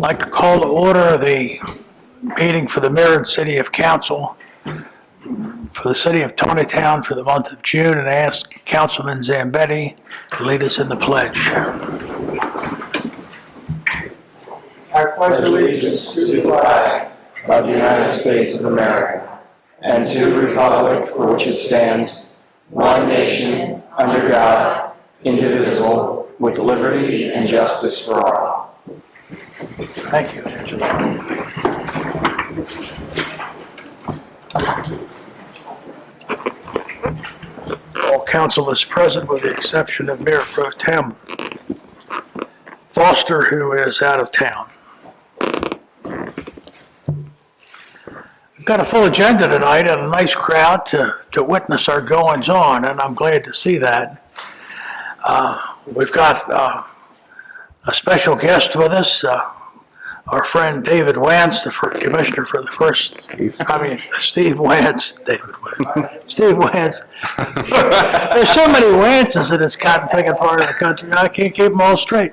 like to call to order the meeting for the Mayor and City of Council for the City of Taneytown for the month of June, and ask Councilman Zambetti to lead us in the pledge. I pledge allegiance to the flag of the United States of America and to the republic for which it stands, one nation, under God, indivisible, with liberty and justice for all. Thank you, Angela. All council is present with the exception of Mayor Pro Tem Foster, who is out of town. We've got a full agenda tonight and a nice crowd to witness our goings-on, and I'm glad to see that. We've got a special guest with us, our friend David Wance, the commissioner for the first, Steve Wance, Steve Wance. There's so many Wances in this cotton-picking part of the country, I can't keep them all straight.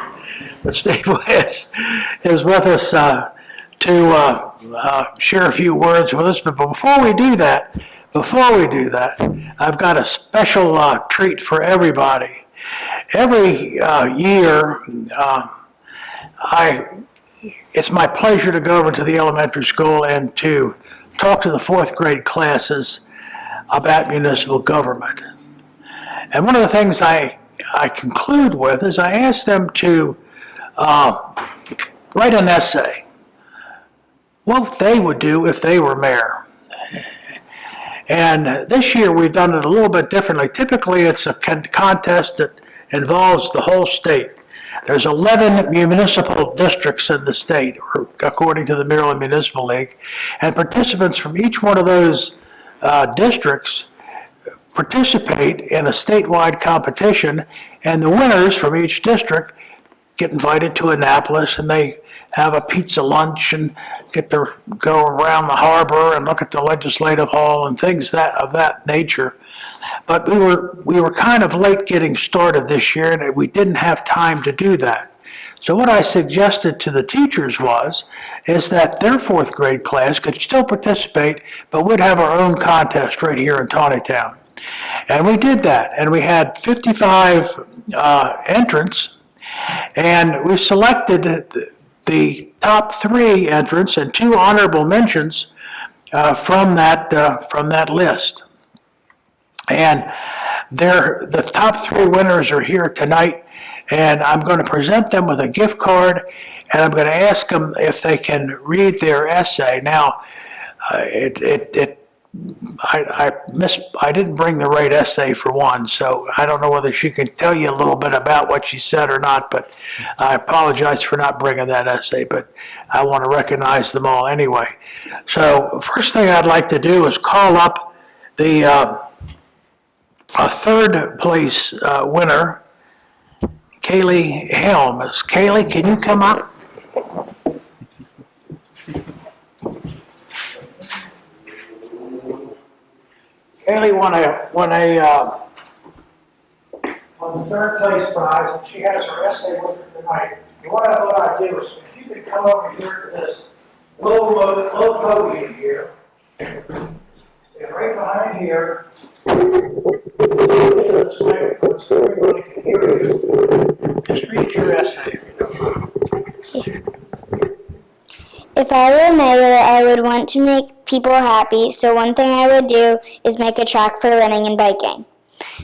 But Steve Wance is with us to share a few words with us. But before we do that, I've got a special treat for everybody. Every year, it's my pleasure to go over to the elementary school and to talk to the fourth grade classes about municipal government. And one of the things I conclude with is I ask them to write an essay, what they would do if they were mayor. And this year we've done it a little bit differently. Typically it's a contest that involves the whole state. There's 11 municipal districts in the state, according to the Maryland Municipal League, and participants from each one of those districts participate in a statewide competition, and the winners from each district get invited to Annapolis, and they have a pizza lunch and get to go around the harbor and look at the legislative hall and things of that nature. But we were kind of late getting started this year, and we didn't have time to do that. So what I suggested to the teachers is that their fourth grade class could still participate, but we'd have our own contest right here in Taneytown. And we did that, and we had 55 entrants, and we selected the top 3 entrants and 2 honorable mentions from that list. And the top 3 winners are here tonight, and I'm going to present them with a gift card, and I'm going to ask them if they can read their essay. Now, I didn't bring the right essay for one, so I don't know whether she can tell you a little bit about what she said or not, but I apologize for not bringing that essay, but I want to recognize them all anyway. So first thing I'd like to do is call up the third place winner, Kaylee Helms. Kaylee, can you come up? Kaylee won the third place prize, and she has her essay with her tonight. And what I thought I'd do is, if you could come over here to this low podium here, stand right behind here. This microphone so everybody can hear you. Just read your essay if you don't mind. If I were mayor, I would want to make people happy, so one thing I would do is make a track for running and biking.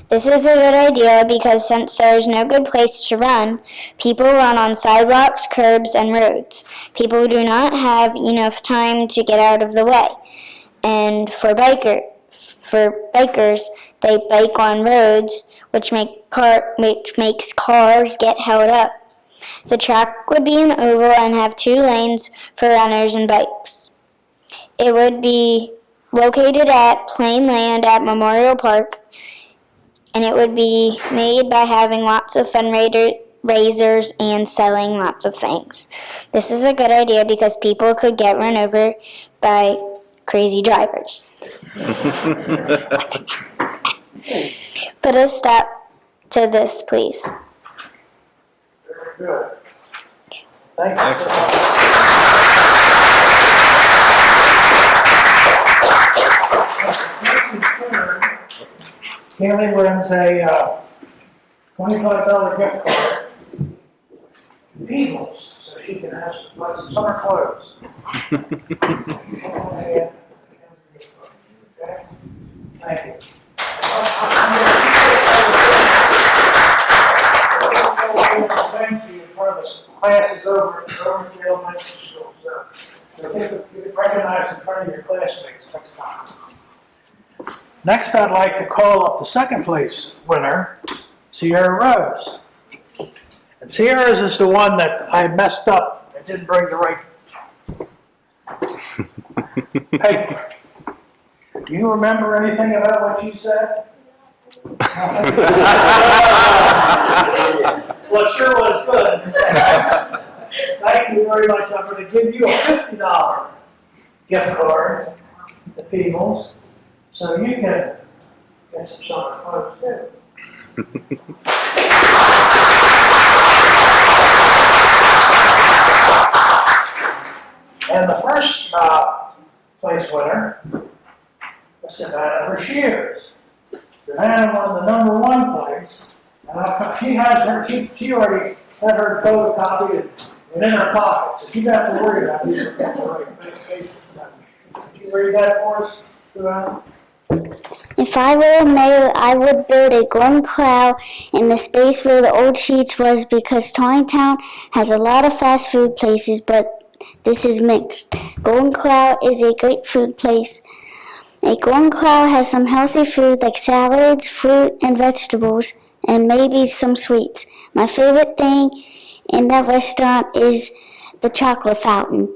This is a good idea because since there is no good place to run, people run on sidewalks, curbs, and roads. People do not have enough time to get out of the way. And for bikers, they bike on roads, which makes cars get held up. The track would be an oval and have 2 lanes for runners and bikes. It would be located at plain land at Memorial Park, and it would be made by having lots of fundraisers and selling lots of things. This is a good idea because people could get run over by crazy drivers. Put a stop to this, please. Very good. Thank you. Excellent. Kelly wins a $25 gift card to Eagles, so she can have some summer clothes. Okay? Thank you. Thank you for the classes over at the elementary school. So you can recognize in front of your classmates next time. Next, I'd like to call up the second place winner, Sierra Rose. And Sierra's is the one that I messed up. I didn't bring the right paper. Do you remember anything about what you said? Well, it sure was good. Thank you very much. I'm going to give you a $50 gift card to Peebles, so you can get some summer clothes too. And the first place winner was Savannah Shears. Savannah won the #1 place. And she has her, she already had her photocopied and in her pocket, so you don't have to worry about it. Could you read that for us, Savannah? If I were a mayor, I would build a golden corral in the space where the old Sheets was, because Taneytown has a lot of fast food places, but this is mixed. Golden Corral is a great food place. A golden corral has some healthy food like salads, fruit, and vegetables, and maybe some sweets. My favorite thing in that restaurant is the chocolate fountain.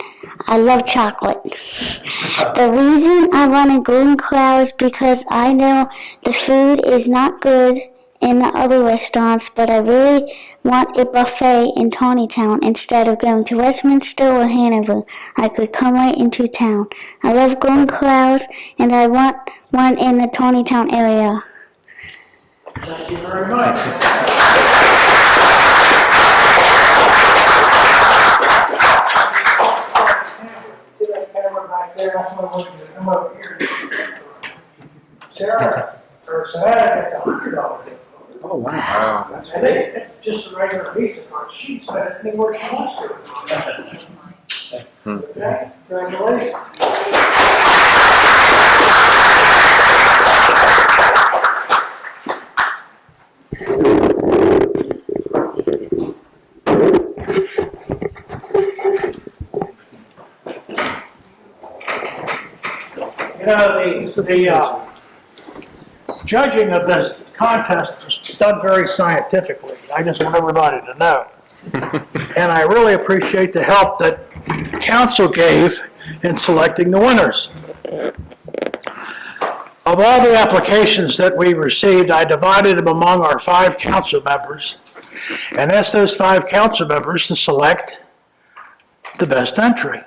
I love chocolate. The reason I want a golden corral is because I know the food is not good in the other restaurants, but I really want a buffet in Taneytown instead of going to Westminster or Hanover. I could come right into town. I love golden corrals, and I want one in the Taneytown area. Thank you very much. See that camera back there? That's what I want you to come over here. Sarah, or Savannah gets $100. Oh, wow. That's and it's just a regular Visa card. She's got anywhere she wants to. Okay? Congratulations. You know, the judging of this contest was done very scientifically. I just want everybody to know. And I really appreciate the help that council gave in selecting the winners. Of all the applications that we received, I divided them among our 5 council members and asked those 5 council members to select the best entry.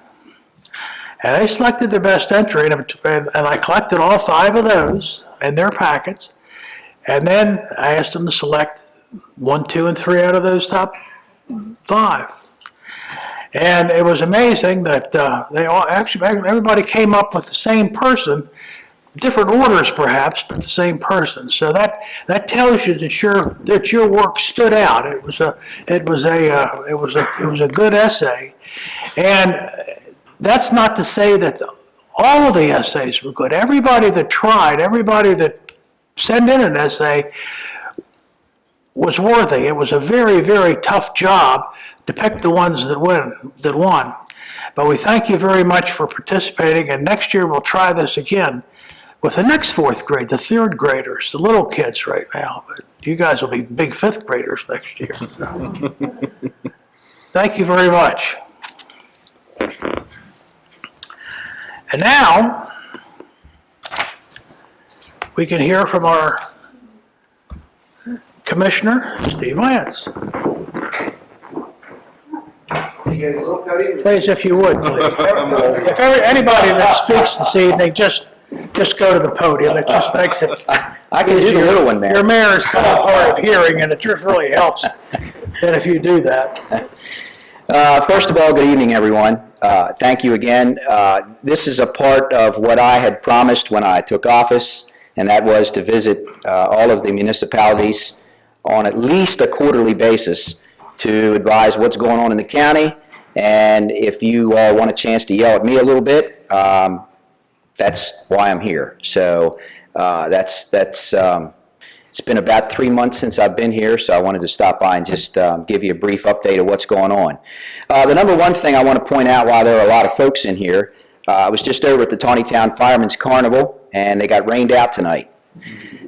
And they selected the best entry, and I collected all 5 of those in their packets. And then I asked them to select 1, 2, and 3 out of those top 5. And it was amazing that they all actually, everybody came up with the same person, different orders perhaps, but the same person. So that tells you that your work stood out. It was a good essay, and that's not to say that all of the essays were good. Everybody that tried, everybody that sent in an essay was worthy. It was a very, very tough job to pick the ones that won. But we thank you very much for participating, and next year we'll try this again with the next 4th grade, the 3rd graders, the little kids right now. But you guys will be big 5th graders next year. So. Thank you very much. And now, we can hear from our Commissioner, Steve Lance. Please, if you would, please. If anybody that speaks this evening, just go to the podium. It just makes it I can do the little one there. Your mayor is kind of hard of hearing, and it just really helps that if you do that. First of all, good evening, everyone. Thank you again. This is a part of what I had promised when I took office, and that was to visit all of the municipalities on at least a quarterly basis to advise what's going on in the county. And if you all want a chance to yell at me a little bit, that's why I'm here. So it's been about 3 months since I've been here, so I wanted to stop by and just give you a brief update of what's going on. The number one thing I want to point out, while there are a lot of folks in here, I was just over at the Taneytown Fireman's Carnival, and they got rained out tonight.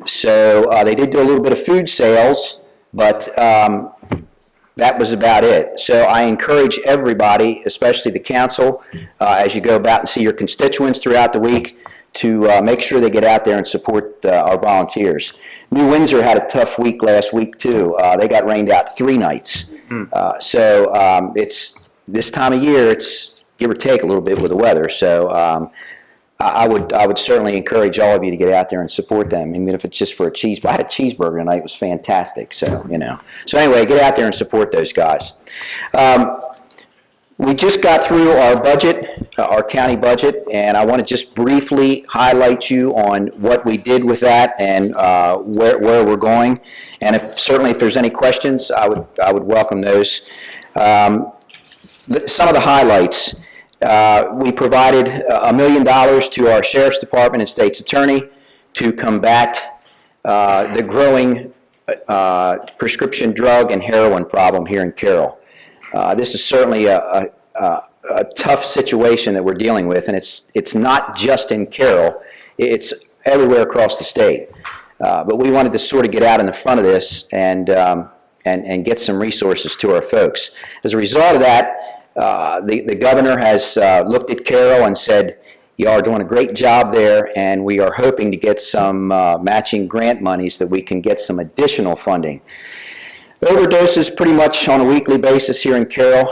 So they did do a little bit of food sales, but that was about it. So I encourage everybody, especially the council, as you go about and see your constituents throughout the week, to make sure they get out there and support our volunteers. New Windsor had a tough week last week too. They got rained out 3 nights. So it's this time of year, it's give or take a little bit with the weather. So I would certainly encourage all of you to get out there and support them, even if it's just for a cheeseburger. I had a cheeseburger tonight; it was fantastic. So So anyway, get out there and support those guys. We just got through our budget, our county budget, and I want to just briefly highlight you on what we did with that and where we're going. And certainly if there's any questions, I would welcome those. Some of the highlights. We provided $1 million to our Sheriff's Department and State's Attorney to combat the growing prescription drug and heroin problem here in Carroll. This is certainly a tough situation that we're dealing with, and it's not just in Carroll, it's everywhere across the state. But we wanted to sort of get out in the front of this and get some resources to our folks. As a result of that, the governor has looked at Carroll and said, you are doing a great job there, and we are hoping to get some matching grant monies that we can get some additional funding. Overdoses pretty much on a weekly basis here in Carroll.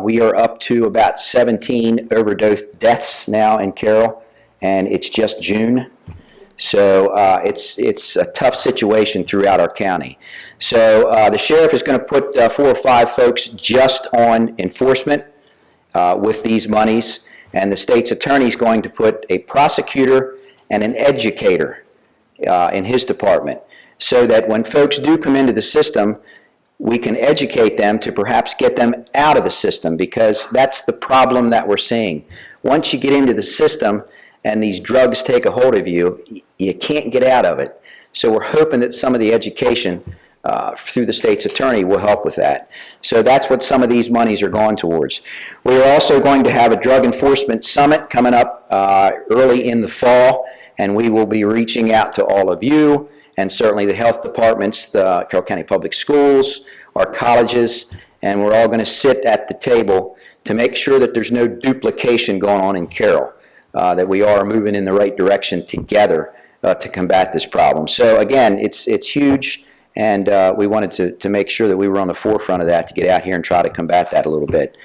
We are up to about 17 overdose deaths now in Carroll, and it's just June. So it's a tough situation throughout our county. So the sheriff is going to put 4 or 5 folks just on enforcement with these monies, and the state's attorney is going to put a prosecutor and an educator in his department, so that when folks do come into the system, we can educate them to perhaps get them out of the system, because that's the problem that we're seeing. Once you get into the system and these drugs take a hold of you, you can't get out of it. So we're hoping that some of the education through the state's attorney will help with that. So that's what some of these monies are going towards. We're also going to have a drug enforcement summit coming up early in the fall, and we will be reaching out to all of you, and certainly the health departments, the Carroll County Public Schools, our colleges, and we're all going to sit at the table to make sure that there's no duplication going on in Carroll, that we are moving in the right direction together to combat this problem. So again, it's huge, and we wanted to make sure that we were on the forefront of that, to get out here and try to combat that a little bit.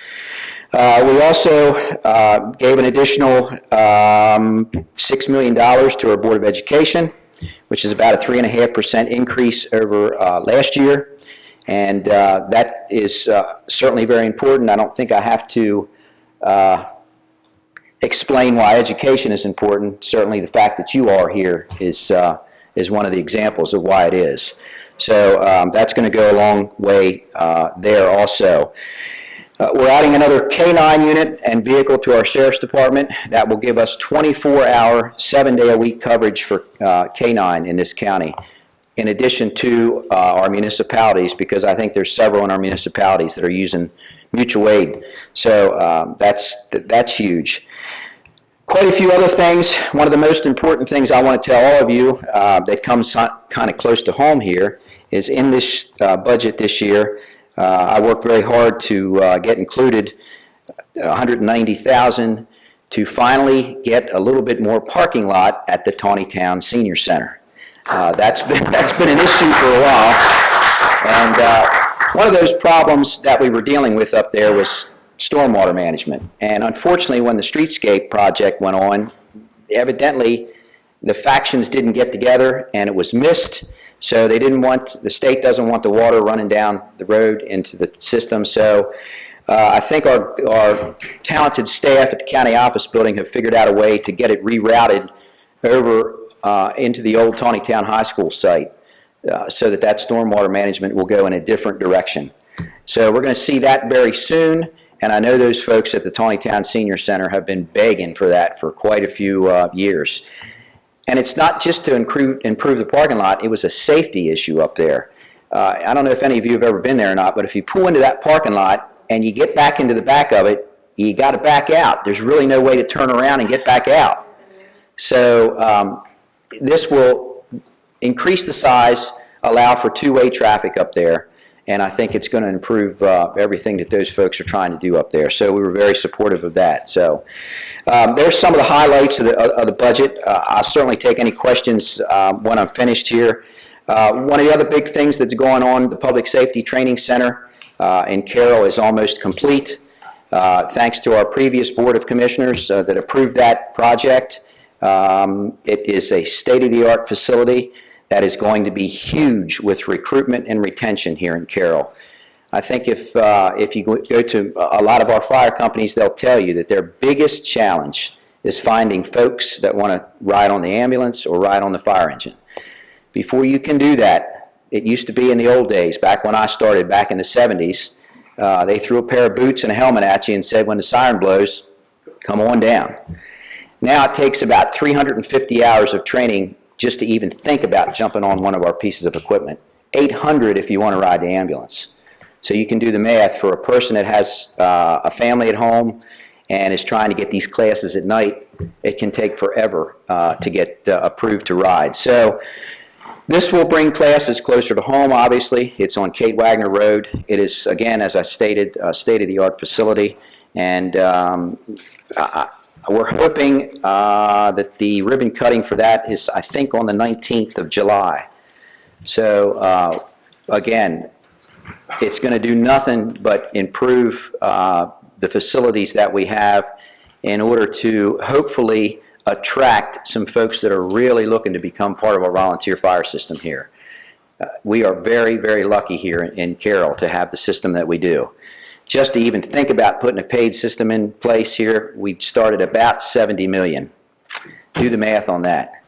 We also gave an additional $6 million to our Board of Education, which is about a 3.5% increase over last year, and that is certainly very important. I don't think I have to explain why education is important. Certainly the fact that you are here is one of the examples of why it is. So that's going to go a long way there also. We're adding another K-9 unit and vehicle to our Sheriff's Department. That will give us 24-hour, 7-day-a-week coverage for K-9 in this county, in addition to our municipalities, because I think there's several in our municipalities that are using mutual aid. So that's huge. Quite a few other things. One of the most important things I want to tell all of you that comes kind of close to home here is in this budget this year, I worked very hard to get included $190,000 to finally get a little bit more parking lot at the Taneytown Senior Center. That's been an issue for a while, and one of those problems that we were dealing with up there was stormwater management. And unfortunately, when the streetscape project went on, evidently the factions didn't get together and it was missed. So they didn't want, the state doesn't want the water running down the road into the system. So I think our talented staff at the county office building have figured out a way to get it rerouted over into the old Taneytown High School site so that stormwater management will go in a different direction. So we're going to see that very soon, and I know those folks at the Taneytown Senior Center have been begging for that for quite a few years. And it's not just to improve the parking lot, it was a safety issue up there. I don't know if any of you have ever been there or not, but if you pull into that parking lot and you get back into the back of it, you got to back out. There's really no way to turn around and get back out. So this will increase the size, allow for two-way traffic up there, and I think it's going to improve everything that those folks are trying to do up there. So we were very supportive of that. So there's some of the highlights of the budget. I'll certainly take any questions when I'm finished here. One of the other big things that's going on, the Public Safety Training Center in Carroll is almost complete. Thanks to our previous Board of Commissioners that approved that project. It is a state-of-the-art facility that is going to be huge with recruitment and retention here in Carroll. I think if you go to a lot of our fire companies, they'll tell you that their biggest challenge is finding folks that want to ride on the ambulance or ride on the fire engine. Before you can do that, it used to be in the old days, back when I started back in the 70s, they threw a pair of boots and a helmet at you and said, when the siren blows, come on down. Now it takes about 350 hours of training just to even think about jumping on one of our pieces of equipment. 800 if you want to ride the ambulance. So you can do the math for a person that has a family at home and is trying to get these classes at night. It can take forever to get approved to ride. So this will bring classes closer to home, obviously. It's on Kate Wagner Road. It is, again, as I stated, a state-of-the-art facility. And we're hoping that the ribbon cutting for that is, I think, on the 19th of July. So, again, it's going to do nothing but improve the facilities that we have in order to hopefully attract some folks that are really looking to become part of our volunteer fire system here. We are very, very lucky here in Carroll to have the system that we do. Just to even think about putting a paid system in place here, we'd start at about $70 million. Do the math on that.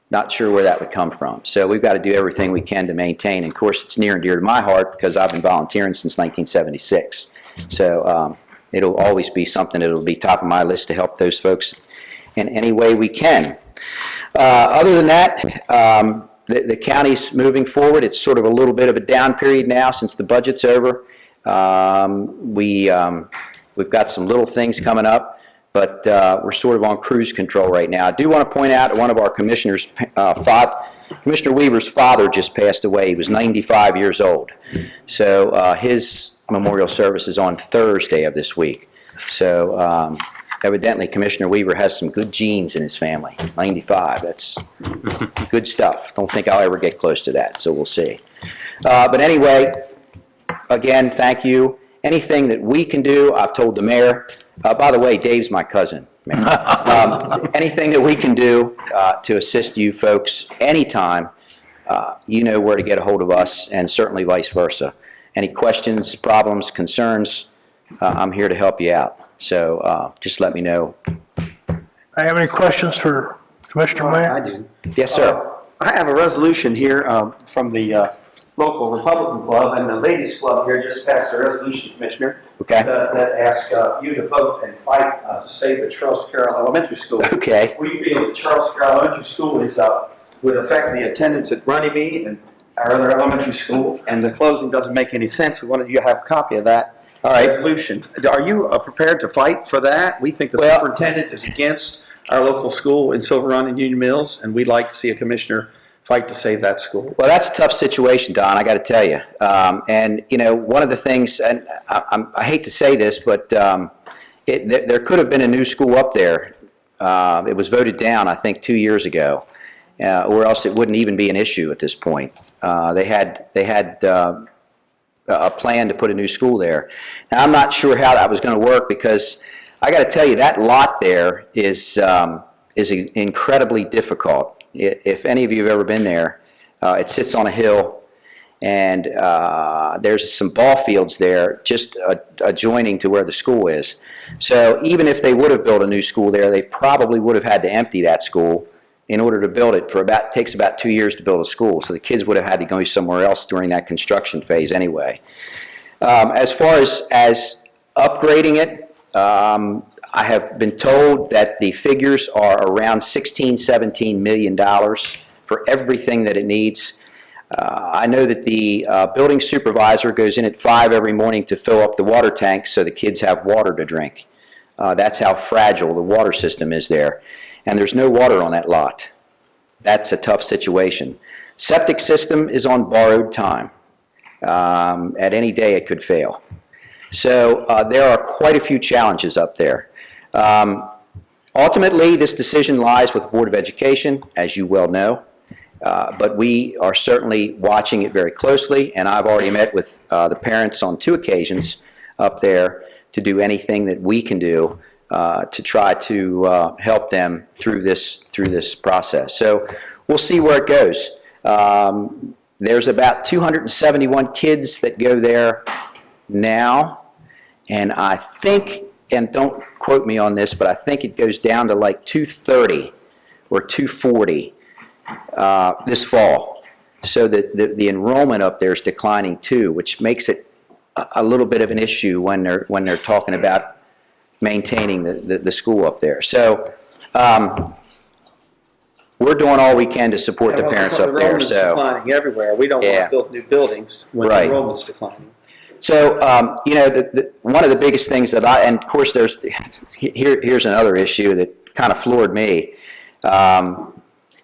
Not sure where that would come from. So we've got to do everything we can to maintain. And of course, it's near and dear to my heart because I've been volunteering since 1976. So it'll always be something that will be top of my list to help those folks in any way we can. Other than that, the county's moving forward. It's sort of a little bit of a down period now since the budget's over. We've got some little things coming up, but we're sort of on cruise control right now. I do want to point out that one of our commissioners, Commissioner Weaver's father just passed away. He was 95 years old. So his memorial service is on Thursday of this week. So evidently Commissioner Weaver has some good genes in his family. 95, that's good stuff. Don't think I'll ever get close to that, so we'll see. But anyway, again, thank you. Anything that we can do, I've told the mayor. By the way, Dave's my cousin. Anything that we can do to assist you folks anytime, you know where to get a hold of us, and certainly vice versa. Any questions, problems, concerns, I'm here to help you out. So just let me know. I have any questions for Commissioner Mayor? I do. Yes, sir. I have a resolution here from the local Republican Club, and the ladies' club here just passed a resolution, Commissioner, Okay. that asks you to vote and fight to save the Charles Carroll Elementary School. Okay. We feel the Charles Carroll Elementary School is would affect the attendance at Runnymede and our other elementary school, and the closing doesn't make any sense. We wanted you to have a copy of that. All right. Resolution. Are you prepared to fight for that? We think the Well, superintendent is against our local school in Silver Run and Union Mills, and we'd like to see a commissioner fight to save that school. Well, that's a tough situation, Don, I got to tell you. And, you know, one of the things, and I hate to say this, but there could have been a new school up there. It was voted down, I think, 2 years ago, or else it wouldn't even be an issue at this point. They had a plan to put a new school there. Now, I'm not sure how that was going to work because I got to tell you, that lot there is incredibly difficult. If any of you have ever been there, it sits on a hill, And there's some ball fields there just adjoining to where the school is. So even if they would have built a new school there, they probably would have had to empty that school in order to build it. Takes about 2 years to build a school. So the kids would have had to go somewhere else during that construction phase anyway. As far as upgrading it, I have been told that the figures are around $16–17 million for everything that it needs. I know that the building supervisor goes in at 5 every morning to fill up the water tanks so the kids have water to drink. That's how fragile the water system is there. And there's no water on that lot. That's a tough situation. Septic system is on borrowed time. At any day it could fail. So there are quite a few challenges up there. Ultimately, this decision lies with the Board of Education, as you well know. But we are certainly watching it very closely, and I've already met with the parents on 2 occasions up there to do anything that we can do to try to help them through this process. So we'll see where it goes. There's about 271 kids that go there now, and I think, and don't quote me on this, but I think it goes down to like 230 or 240 this fall. So that the enrollment up there is declining too, which makes it a little bit of an issue when they're talking about maintaining the school up there. So we're doing all we can to support the parents up there. Enrollment's declining everywhere. We don't want to build new buildings when the enrollment's declining. So, you know, one of the biggest things that and of course here's another issue that kind of floored me.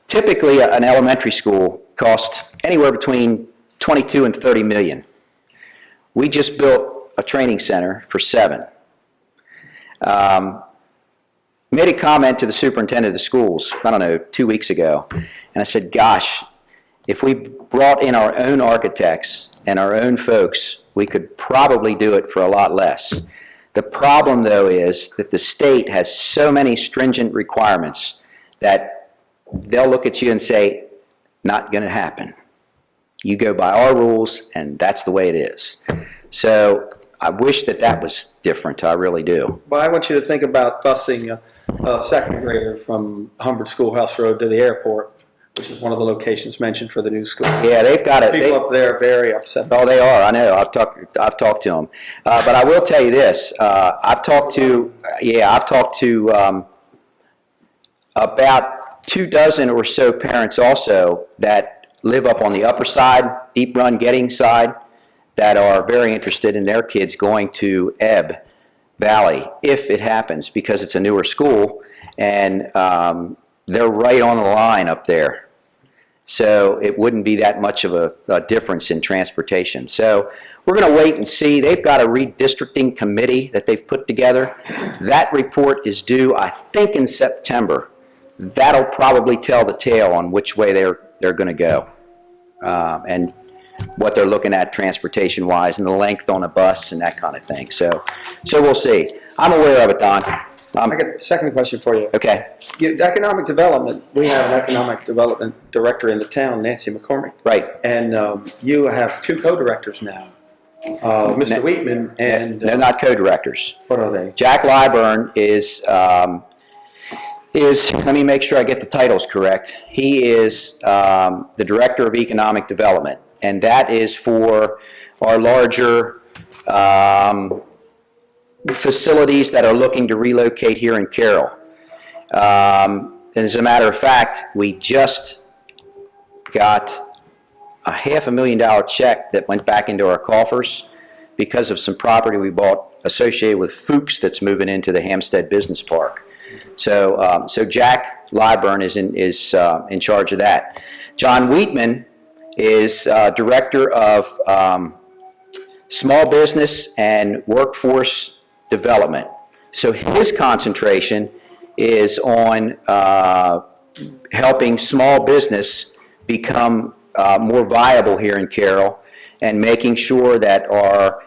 Typically, an elementary school costs anywhere between 22 and 30 million. We just built a training center for 7. Made a comment to the superintendent of the schools, I don't know, 2 weeks ago, and I said, gosh, if we brought in our own architects and our own folks, we could probably do it for a lot less. The problem, though, is that the state has so many stringent requirements that they'll look at you and say, not going to happen. You go by our rules, and that's the way it is. So I wish that was different. I really do. Well, I want you to think about busing a second grader from Humbert Schoolhouse Road to the airport, which is one of the locations mentioned for the new school. Yeah, they've got it. People up there are very upset. Oh, they are. I know. I've talked to them. But I will tell you this. I've talked to about 24 or so parents also that live up on the upper side, Deep Run Getting side, that are very interested in their kids going to Ebb Valley if it happens, because it's a newer school and they're right on the line up there. So it wouldn't be that much of a difference in transportation. So we're going to wait and see. They've got a redistricting committee that they've put together. That report is due, I think, in September. That'll probably tell the tale on which way they're going to go and what they're looking at transportation-wise and the length on a bus and that kind of thing. So we'll see. I'm aware of it, Don. I got a second question for you. Okay. Economic development, we have an economic development director in the town, Nancy McCormick. Right. And you have 2 co-directors now, Mr. Wheatman and... They're not co-directors. What are they? Jack Lyburn is, let me make sure I get the titles correct. He is the Director of Economic Development, and that is for our larger facilities that are looking to relocate here in Carroll. As a matter of fact, we just got a $500,000 check that went back into our coffers because of some property we bought associated with Fuchs that's moving into the Hampstead Business Park. So Jack Lyburn is in charge of that. John Wheatman is Director of Small Business and Workforce Development. So his concentration is on helping small business become more viable here in Carroll and making sure that our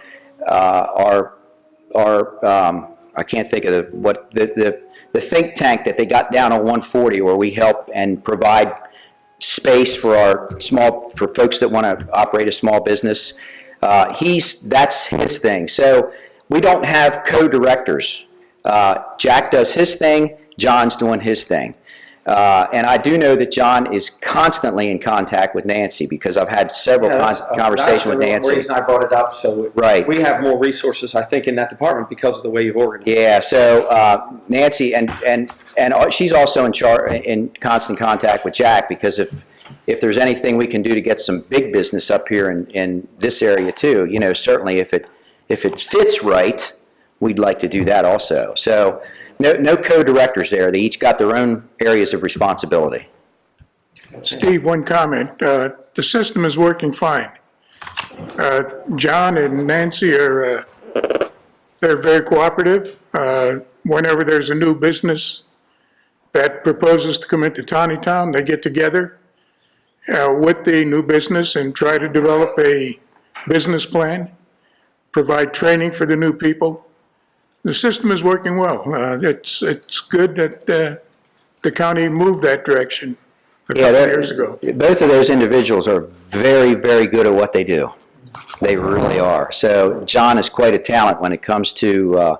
I can't think of the think tank that they got down on 140 where we help and provide space for for folks that want to operate a small business. That's his thing. So we don't have co-directors. Jack does his thing, John's doing his thing. And I do know that John is constantly in contact with Nancy because I've had several conversations with Nancy. That's the reason I brought it up. So Right. we have more resources, I think, in that department because of the way you've organized. Yeah, so Nancy, and she's also in constant contact with Jack because if there's anything we can do to get some big business up here in this area too, certainly if it fits right, we'd like to do that also. So no co-directors there. They each got their own areas of responsibility. Steve, one comment. The system is working fine. John and Nancy they're very cooperative. Whenever there's a new business that proposes to come into Taneytown, they get together with the new business and try to develop a business plan, provide training for the new people. The system is working well. It's good that the county moved that direction a couple of years ago. Both of those individuals are very, very good at what they do. They really are. So John is quite a talent when it comes to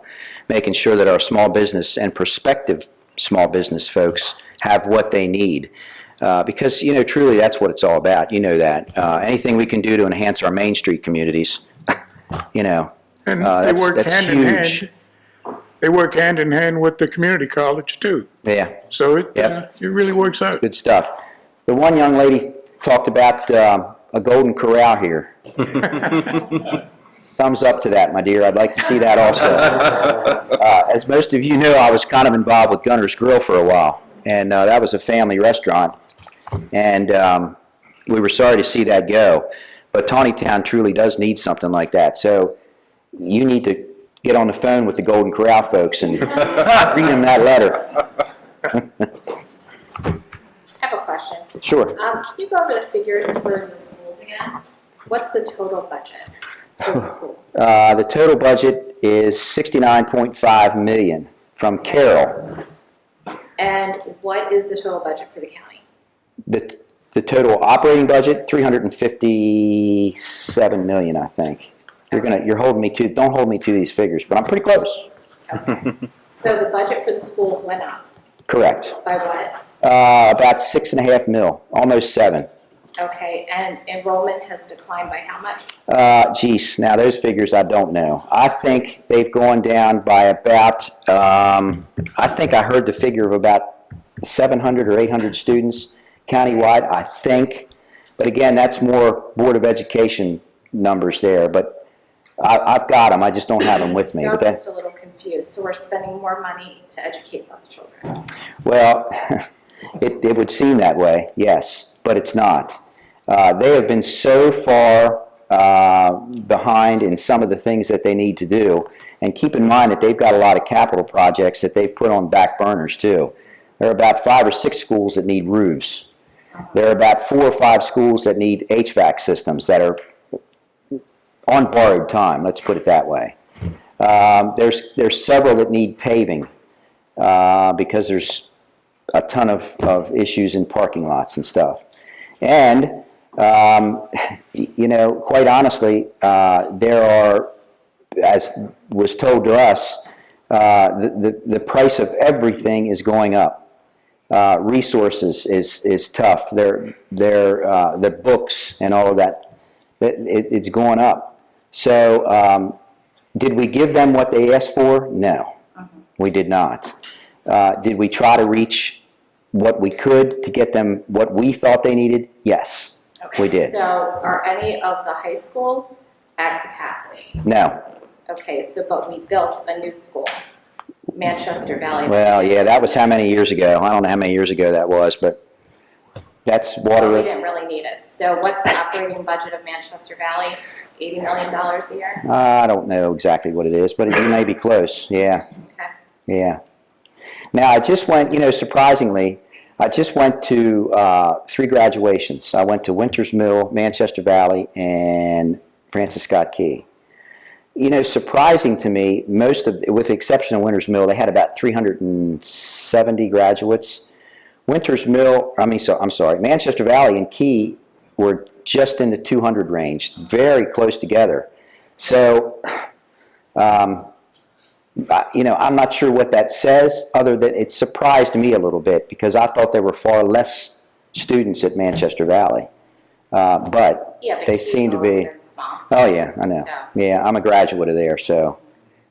making sure that our small business and prospective small business folks have what they need. Because, truly that's what it's all about. You know that. Anything we can do to enhance our Main Street communities, And they work that's hand in huge. hand. They work hand in hand with the community college too. Yeah. So it Yep. it really works out. Good stuff. The one young lady talked about a golden corral here. Thumbs up to that, my dear. I'd like to see that also. As most of you know, I was kind of involved with Gunner's Grill for a while, and that was a family restaurant, and we were sorry to see that go. But Taneytown truly does need something like that. So you need to get on the phone with the Golden Corral folks and read them that letter. I have a question. Sure. Can you go over the figures for the schools again? What's the total budget for the school? The total budget is $69.5 million from Carroll. And what is the total budget for the county? The total operating budget, $357 million, I think. You're holding me to, don't hold me to these figures, but I'm pretty close. So the budget for the schools went up Correct. by what? About $6.5 million, almost $7 million. Okay, and enrollment has declined by how much? Geez, now those figures I don't know. I think they've gone down by about, I think I heard the figure of about 700 or 800 students countywide, I think. But again, that's more Board of Education numbers there. But I've got them, I just don't have them with me. So But I'm just a little confused. So we're spending more money to educate less children. well, it would seem that way, yes, but it's not. They have been so far behind in some of the things that they need to do. And keep in mind that they've got a lot of capital projects that they've put on back burners too. There are about 5 or 6 schools that need roofs. There are about 4 or 5 schools that need HVAC systems that are on borrowed time, let's put it that way. There's several that need paving because there's a ton of issues in parking lots and stuff. And, quite honestly, there are, as was told to us, the price of everything is going up. Resources is tough. Their books and all of that, it's going up. So, did we give them what they asked for? No, we did not. Did we try to reach what we could to get them what we thought they needed? Yes, we did. So are any of the high schools at capacity? No. Okay, so but we built a new school, Manchester Valley. Well, yeah, that was how many years ago? I don't know how many years ago that was, but that's water. We didn't really need it. So what's the operating budget of Manchester Valley? $80 million a year? I don't know exactly what it is, but it may be close. Yeah, Okay. yeah. Now, I just went, surprisingly, I just went to 3 graduations. I went to Winters Mill, Manchester Valley, and Francis Scott Key. Surprising to me, with the exception of Winters Mill, they had about 370 graduates. Winters Mill, I'm sorry, Manchester Valley and Key were just in the 200 range, very close together. So, I'm not sure what that says, other than it surprised me a little bit because I thought there were far less students at Manchester Valley. But Yeah, but they Key's seem to always be. been small. Oh, yeah, I know. So- Yeah, I'm a graduate of there, so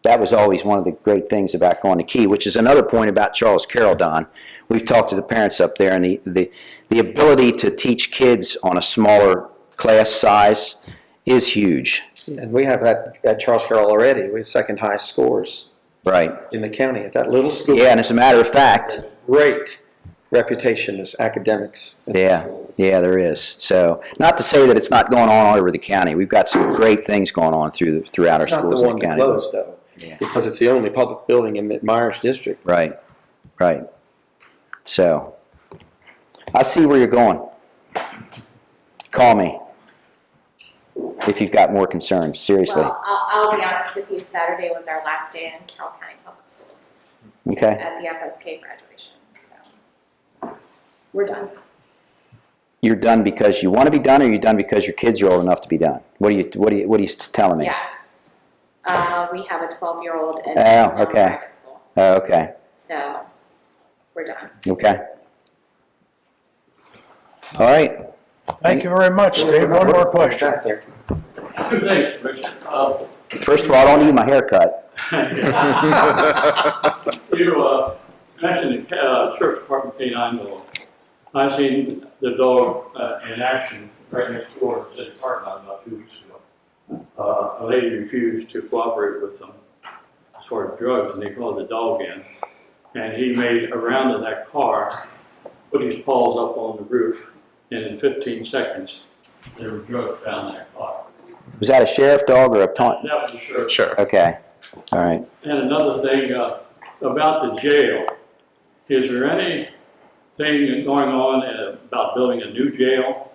that was always one of the great things about going to Key, which is another point about Charles Carroll, Don. We've talked to the parents up there, and the ability to teach kids on a smaller class size is huge. And we have that at Charles Carroll already, with second highest scores Right. in the county at that little school. Yeah, and as a matter of fact, Great reputation as academics. yeah, there is. So, not to say that it's not going on all over the county. We've got some great things going on throughout our It's not schools the in one the to county. close, though, Yeah. because it's the only public building in the Myers district. Right. So, I see where you're going. Call me if you've got more concerns, seriously. Well, I'll be honest with you, Saturday was our last day in Carroll County Public Schools Okay? at the FSK graduation, so we're done. You're done because you want to be done, or you're done because your kids are old enough to be done? What are you telling me? Yes. We have a 12-year-old and Oh, he's now in okay. private school, Oh, okay. so we're done. Okay. All right. Thank you very much, Steve. One more question. Back there. Two things, Commissioner. First of all, I don't need my hair cut. You mentioned the Sheriff's Department K-9 dog. I've seen the dog in action right next door to the parking lot about 2 weeks ago. A lady refused to cooperate with them as far as drugs, and they called the dog in. And he made a round of that car, put his paws up on the roof, and in 15 seconds, there were drugs found in that car. Was that a sheriff dog or a taunt? That was the sheriff. Sure. Okay. All right. And another thing about the jail, is there anything going on about building a new jail?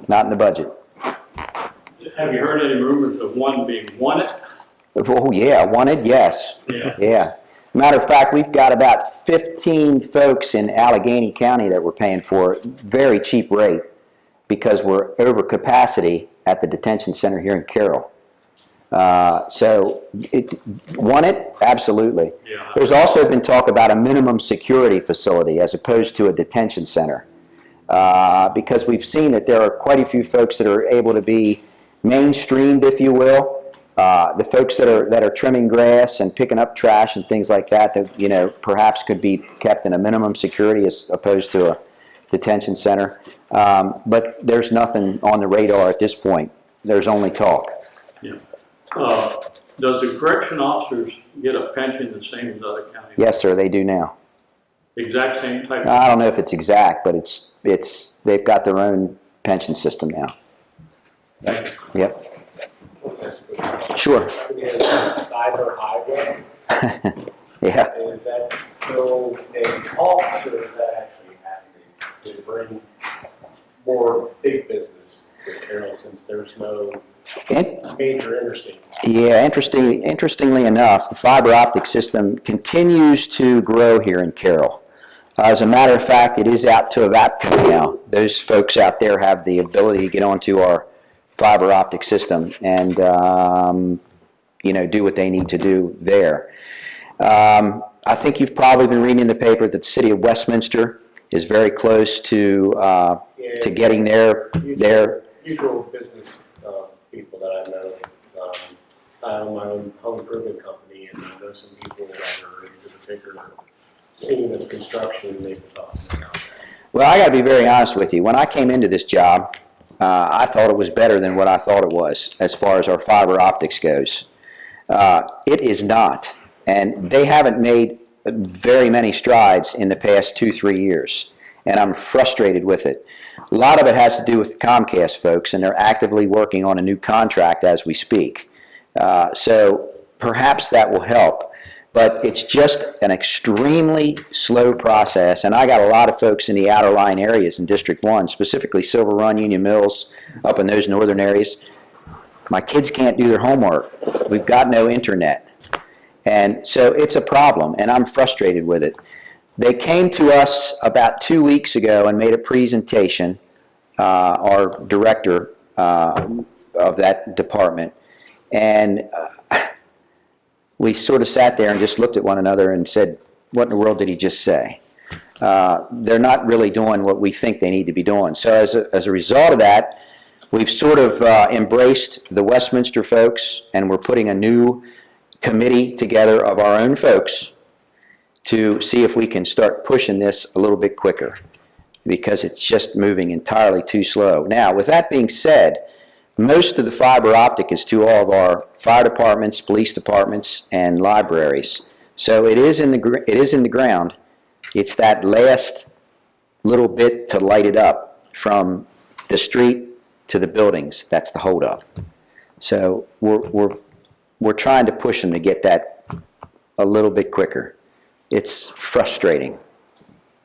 Not in the budget. Have you heard any rumors of one being wanted? Oh, yeah. Wanted? Yes. Yeah. Yeah. Matter of fact, we've got about 15 folks in Allegheny County that we're paying for very cheap rate because we're over capacity at the detention center here in Carroll. Want it? Absolutely. Yeah. There's also been talk about a minimum security facility as opposed to a detention center. Because we've seen that there are quite a few folks that are able to be mainstreamed, if you will. The folks that are trimming grass and picking up trash and things like that, perhaps could be kept in a minimum security as opposed to a detention center. But there's nothing on the radar at this point. There's only talk. Yeah. Does the correction officers get a pension the same as other counties? Yes, sir, they do now. Exact same type? I don't know if it's exact, but they've got their own pension system now. Thank you. Yep. Sure. Cyber highway, Yeah. is that still in talks, or is that actually happening to bring more big business to Carroll, since there's no major interstate? Yeah, interestingly enough, the fiber optic system continues to grow here in Carroll. As a matter of fact, it is out to Evapco now. Those folks out there have the ability to get onto our fiber optic system and do what they need to do there. I think you've probably been reading in the paper that the city of Westminster is very close to getting their Usual business people that I know. I own my own home improvement company, and I know some people that are into the bigger scene of construction, and they've been talking about that. Well, I got to be very honest with you. When I came into this job, I thought it was better than what I thought it was as far as our fiber optics goes. It is not. And they haven't made very many strides in the past 2-3 years. And I'm frustrated with it. A lot of it has to do with the Comcast folks, and they're actively working on a new contract as we speak. So perhaps that will help. But it's just an extremely slow process, and I got a lot of folks in the outer line areas in District 1, specifically Silver Run, Union Mills, up in those northern areas. My kids can't do their homework. We've got no internet. And so it's a problem, and I'm frustrated with it. They came to us about 2 weeks ago and made a presentation, our director of that department, and we sort of sat there and just looked at one another and said, what in the world did he just say? They're not really doing what we think they need to be doing. So as a result of that, we've sort of embraced the Westminster folks, and we're putting a new committee together of our own folks to see if we can start pushing this a little bit quicker, because it's just moving entirely too slow. Now, with that being said, most of the fiber optic is to all of our fire departments, police departments, and libraries. So it is in the ground. It's that last little bit to light it up from the street to the buildings. That's the holdup. So we're trying to push them to get that a little bit quicker. It's frustrating.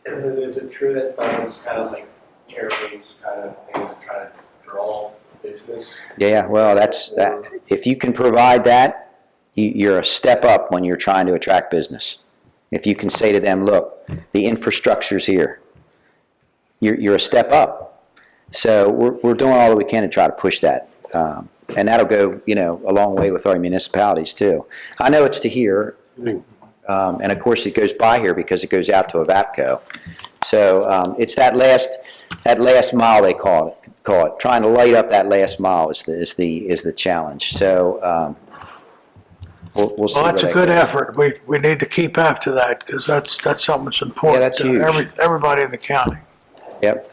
Is it true that those kind of like airwaves kind of thing to try to draw business? Yeah, well, that's that. If you can provide that, you're a step up when you're trying to attract business. If you can say to them, look, the infrastructure's here, you're a step up. So we're doing all that we can to try to push that. And that'll go, a long way with our municipalities too. I know it's to here, and of course it goes by here because it goes out to Evapco. So it's that last mile they call it. Trying to light up that last mile is the challenge. So we'll see. Well, that's a good effort. We need to keep after that, because that's something that's important that's huge. to everybody in the county. Yep.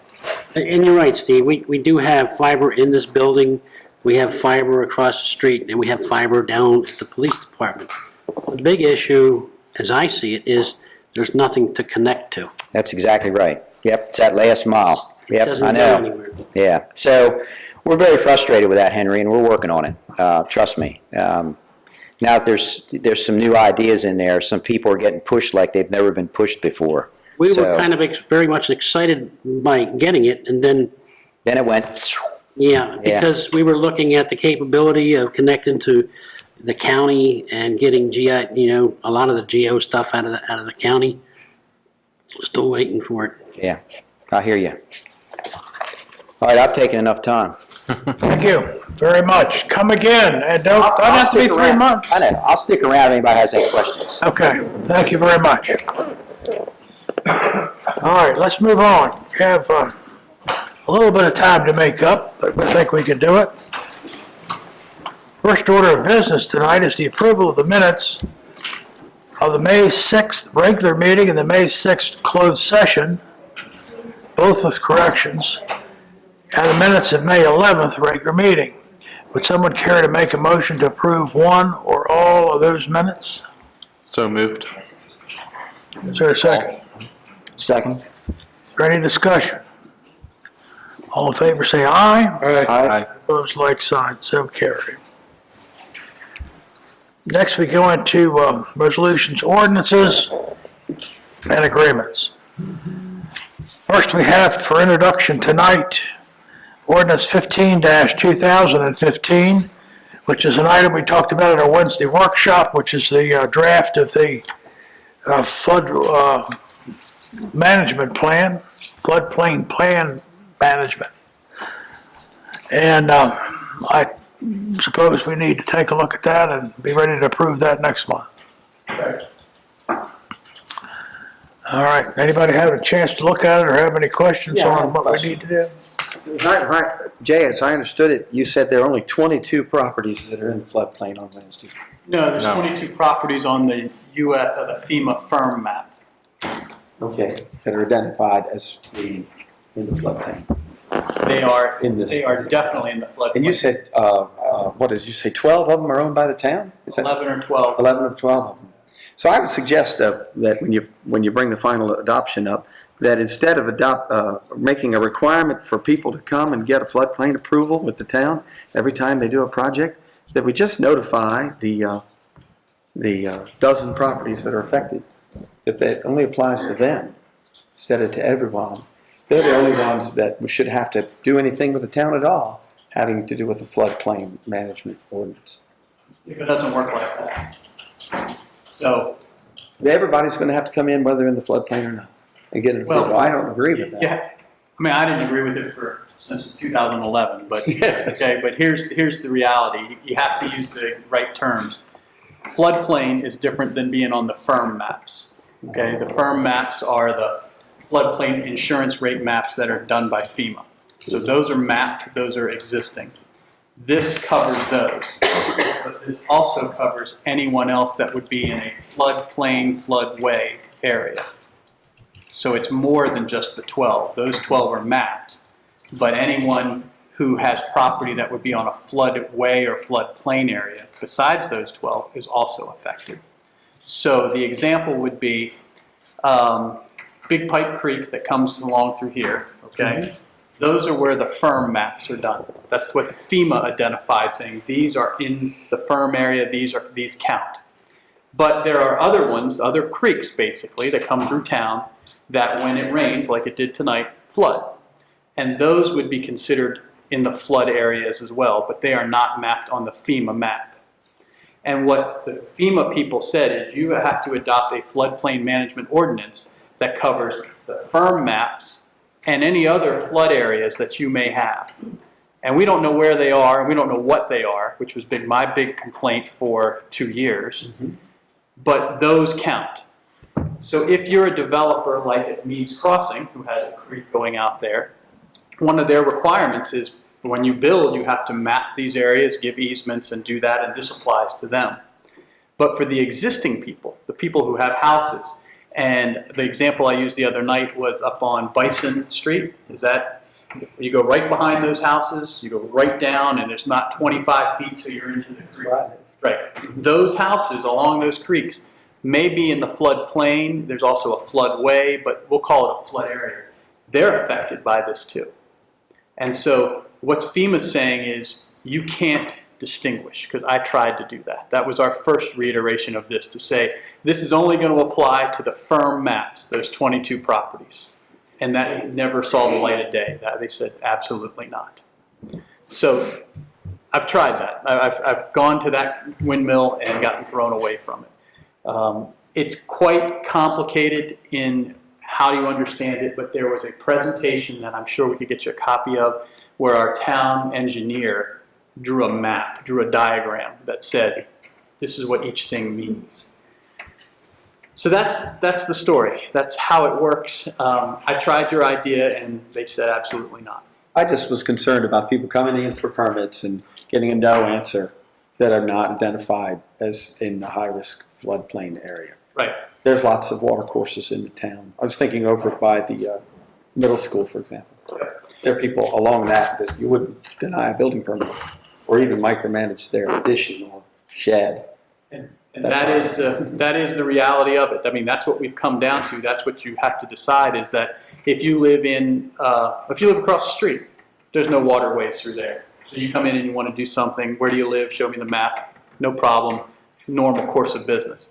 And you're right, Steve. We do have fiber in this building. We have fiber across the street, and we have fiber down at the police department. The big issue, as I see it, is there's nothing to connect to. That's exactly right. Yep, it's that last mile. Yep, It doesn't I go know. anywhere. Yeah, so we're very frustrated with that, Henry, and we're working on it. Trust me. Now there's some new ideas in there. Some people are getting pushed like they've never been pushed before. We So- were kind of very much excited by getting it, and then, Then it went. yeah, because we were looking at the capability of connecting to the county and getting GI, a lot of the GEO stuff out of the county. Still waiting for it. Yeah, I hear you. All right, I've taken enough time. Thank you very much. Come again, and don't have to be 3 months. I know. I'll stick around if anybody has any questions. Okay, thank you very much. All right, let's move on. We have a little bit of time to make up, but we think we can do it. First order of business tonight is the approval of the minutes of the May 6th regular meeting and the May 6th closed session, both with corrections, and the minutes of May 11th regular meeting. Would someone care to make a motion to approve one or all of those minutes? So moved. Is there a second? Second. Is there any discussion? All in favor say aye. Aye. Opposed, like sign, so carried. Next, we go into resolutions, ordinances, and agreements. First, we have for introduction tonight, ordinance 15-2015, which is an item we talked about at our Wednesday workshop, which is the draft of the flood management plan, floodplain plan management. And I suppose we need to take a look at that and be ready to approve that next month. All right, anybody have a chance to look at it or have any questions Yeah, I have on a what we question. need to do? Right, Jay, as I understood it, you said there are only 22 properties that are in the floodplain on Wednesday. No, there's No. 22 properties on the the FEMA firm map. Okay, that are identified as being in the floodplain. They are In this- definitely in the floodplain. And you said, what did you say, 12 of them are owned by the town? Is that 11 or 12. 11 of 12 of them? So I would suggest that when you bring the final adoption up, that instead of making a requirement for people to come and get a floodplain approval with the town every time they do a project, that we just notify the dozen properties that are affected, that it only applies to them instead of to everyone. They're the only ones that should have to do anything with the town at all, having to do with the floodplain management ordinance. If it doesn't work like that. So Everybody's gonna have to come in whether they're in the floodplain or not and get an approval. I don't agree with that. Yeah, I mean, I didn't agree with it since 2011, but, Yes. okay, but here's the reality. You have to use the right terms. Floodplain is different than being on the firm maps, okay? The firm maps are the floodplain insurance rate maps that are done by FEMA. So those are mapped, those are existing. This covers those, but this also covers anyone else that would be in a floodplain, floodway area. So it's more than just the 12. Those 12 are mapped, but anyone who has property that would be on a floodway or floodplain area besides those 12 is also affected. So the example would be Big Pipe Creek that comes along through here, okay? Those are where the firm maps are done. That's what the FEMA identified, saying these are in the firm area, these count. But there are other ones, other creeks basically, that come through town that when it rains, like it did tonight, flood. And those would be considered in the flood areas as well, but they are not mapped on the FEMA map. And what the FEMA people said is you have to adopt a floodplain management ordinance that covers the firm maps and any other flood areas that you may have. And we don't know where they are, and we don't know what they are, which was my big complaint for 2 years. But those count. So if you're a developer like at Meads Crossing, who has a creek going out there, one of their requirements is when you build, you have to map these areas, give easements, and do that, and this applies to them. But for the existing people, the people who have houses, and the example I used the other night was up on Bison Street. You go right behind those houses, you go right down, and there's not 25 feet till you're into the creek. Right. Those houses along those creeks may be in the floodplain. There's also a floodway, but we'll call it a flood area. They're affected by this too. And so what's FEMA saying is you can't distinguish, because I tried to do that. That was our first reiteration of this, to say this is only going to apply to the firm maps, those 22 properties. And that never saw the light of day. They said absolutely not. So I've tried that. I've gone to that windmill and gotten thrown away from it. It's quite complicated in how you understand it, but there was a presentation that I'm sure we could get you a copy of where our town engineer drew a map, drew a diagram that said, this is what each thing means. So that's the story. That's how it works. I tried your idea and they said absolutely not. I just was concerned about people coming in for permits and getting a no answer that are not identified as in the high-risk floodplain area. Right. There's lots of water courses in the town. I was thinking over by the middle school, for example. There are people along that you wouldn't deny a building permit or even micromanage their addition or shed. And that is the reality of it. I mean, that's what we've come down to. That's what you have to decide, is that if you live across the street, there's no waterways through there. So you come in and you want to do something. Where do you live? Show me the map. No problem. Normal course of business.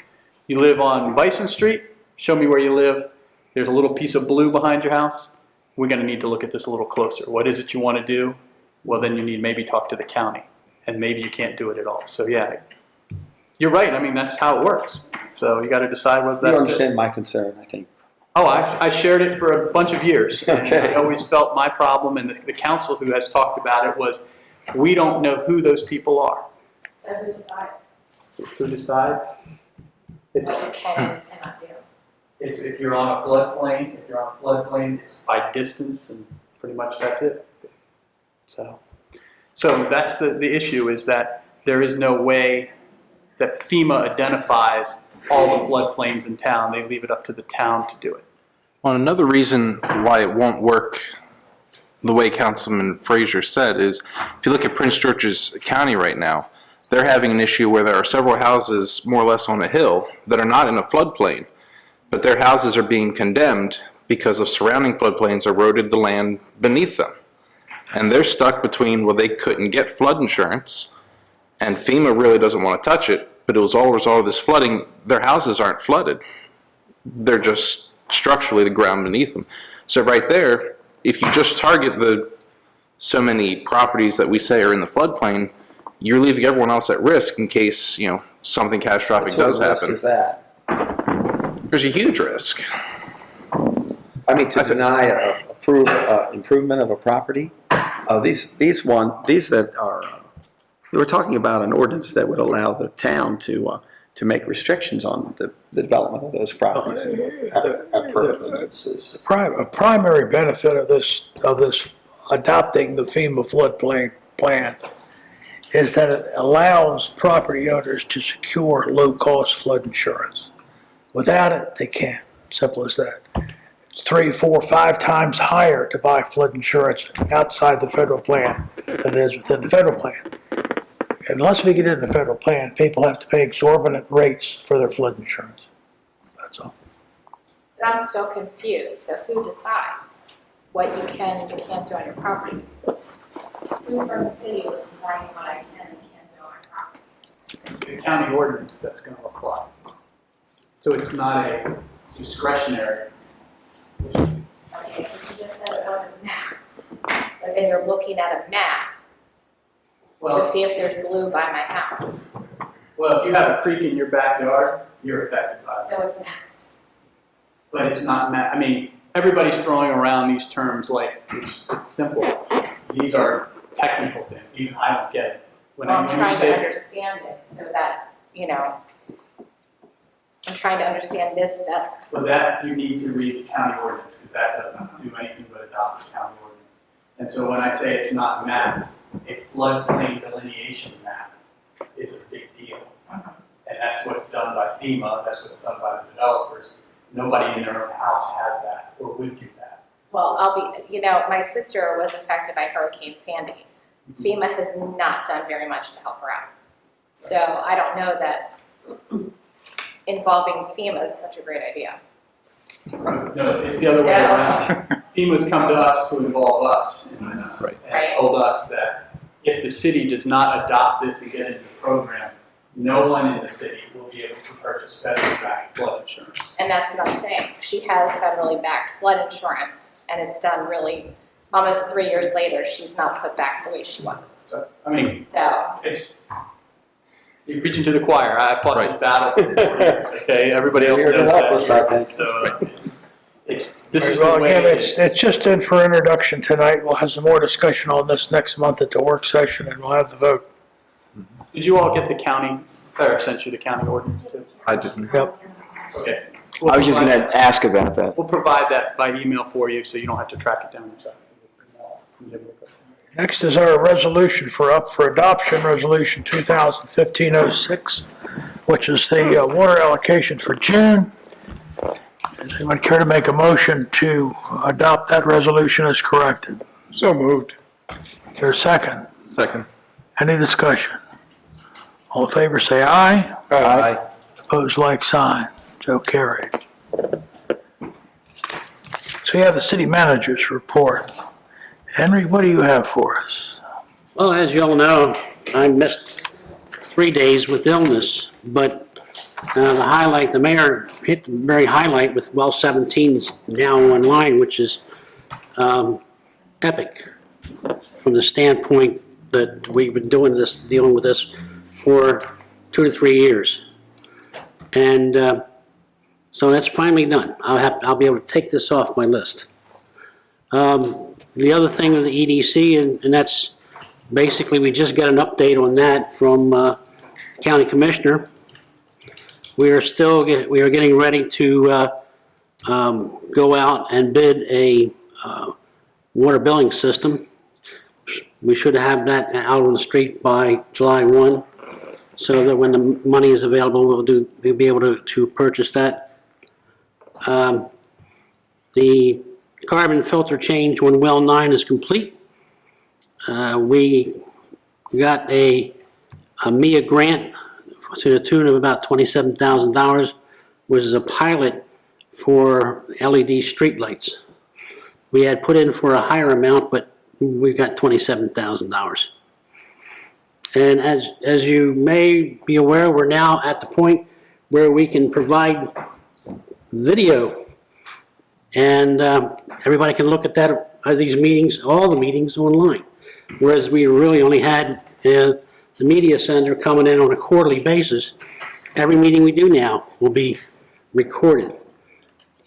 You live on Bison Street. Show me where you live. There's a little piece of blue behind your house. We're going to need to look at this a little closer. What is it you want to do? Well, then you need maybe talk to the county, and maybe you can't do it at all. So yeah, you're right. I mean, that's how it works. So you got to decide whether that's You understand my concern, I think. Oh, I shared it for a bunch of years. And Okay. I always felt my problem, and the council who has talked about it was, we don't know who those people are. So who decides? Who decides? It's if you're on a floodplain. If you're on a floodplain, it's by distance, and pretty much that's it. So that's the issue, is that there is no way that FEMA identifies all the floodplains in town. They leave it up to the town to do it. Well, another reason why it won't work the way Councilman Frazier said is, if you look at Prince George's County right now, they're having an issue where there are several houses more or less on a hill that are not in a floodplain, but their houses are being condemned because of surrounding floodplains eroded the land beneath them. And they're stuck between, well, they couldn't get flood insurance, and FEMA really doesn't want to touch it, but it was all a result of this flooding. Their houses aren't flooded. They're just structurally the ground beneath them. So right there, if you just target the so many properties that we say are in the floodplain, you're leaving everyone else at risk in case, something catastrophic does happen. What risk is that? There's a huge risk. I mean, to deny improvement of a property, these that are, we're talking about an ordinance that would allow the town to make restrictions on the development of those properties. A primary benefit of this adopting the FEMA floodplain plan is that it allows property owners to secure low-cost flood insurance. Without it, they can't. Simple as that. It's 3, 4, 5 times higher to buy flood insurance outside the federal plan than it is within the federal plan. Unless we get in the federal plan, people have to pay exorbitant rates for their flood insurance. That's all. But I'm still confused, so who decides what you can and can't do on your property? Who from the city is deciding what I can and can't do on my property? It's the county ordinance that's going to apply. So it's not a discretionary. Okay, so you just said it wasn't mapped, but then you're looking at a map to see if there's blue by my house. Well, if you have a creek in your backyard, you're affected by it. So it's mapped. But it's not, I mean, everybody's throwing around these terms like it's simple. These are technical things. Even I don't get it. When Well, I'm when you trying to say- understand it so that, I'm trying to understand this better. For that, you need to read the county ordinance, because that doesn't do anything but adopt the county ordinance. And so when I say it's not mapped, a floodplain delineation map is a big deal. And that's what's done by FEMA, that's what's done by the developers. Nobody in their own house has that, or would do that. Well, my sister was affected by Hurricane Sandy. FEMA has not done very much to help her out. So I don't know that involving FEMA is such a great idea. No, it's the other way around. FEMA's come to us to involve us in this. Right. And told us that if the city does not adopt this and get into the program, no one in the city will be able to purchase federally backed flood insurance. And that's what I'm saying. She has federally backed flood insurance, and it's done really, almost 3 years later, she's not put back the way she was. So, I mean, So, you're preaching to the choir. I fought this battle for 4 years, okay? Everybody else Here to knows help that. us, I think. So this is Well, the way again, it it's is. just in for introduction tonight. We'll have some more discussion on this next month at the work session, and we'll have the vote. Did you all get the county, or sent you the county ordinance too? I didn't. Yep. Okay. I was just going to ask about that. We'll provide that by email for you, so you don't have to track it down yourself. Next is our resolution for adoption, Resolution 2015-06, which is the water allocation for June. Does anyone care to make a motion to adopt that resolution as corrected? So moved. Is there a second? Second. Any discussion? All in favor, say aye. Aye. Opposed, like sign. So carried. So you have the city manager's report. Henry, what do you have for us? Well, as you all know, I missed 3 days with illness, but the mayor hit the very highlight with well 17's now online, which is epic from the standpoint that we've been dealing with this for 2 to 3 years. And so that's finally done. I'll be able to take this off my list. The other thing is the EDC, and that's basically, we just got an update on that from County Commissioner. We are getting ready to go out and bid a water billing system. We should have that out on the street by July 1, so that when the money is available, we'll be able to purchase that. The carbon filter change on well 9 is complete. We got a MIA grant to the tune of about $27,000, which is a pilot for LED streetlights. We had put in for a higher amount, but we got $27,000. And as you may be aware, we're now at the point where we can provide video. And everybody can look at these meetings, all the meetings online. Whereas we really only had the media center coming in on a quarterly basis. Every meeting we do now will be recorded.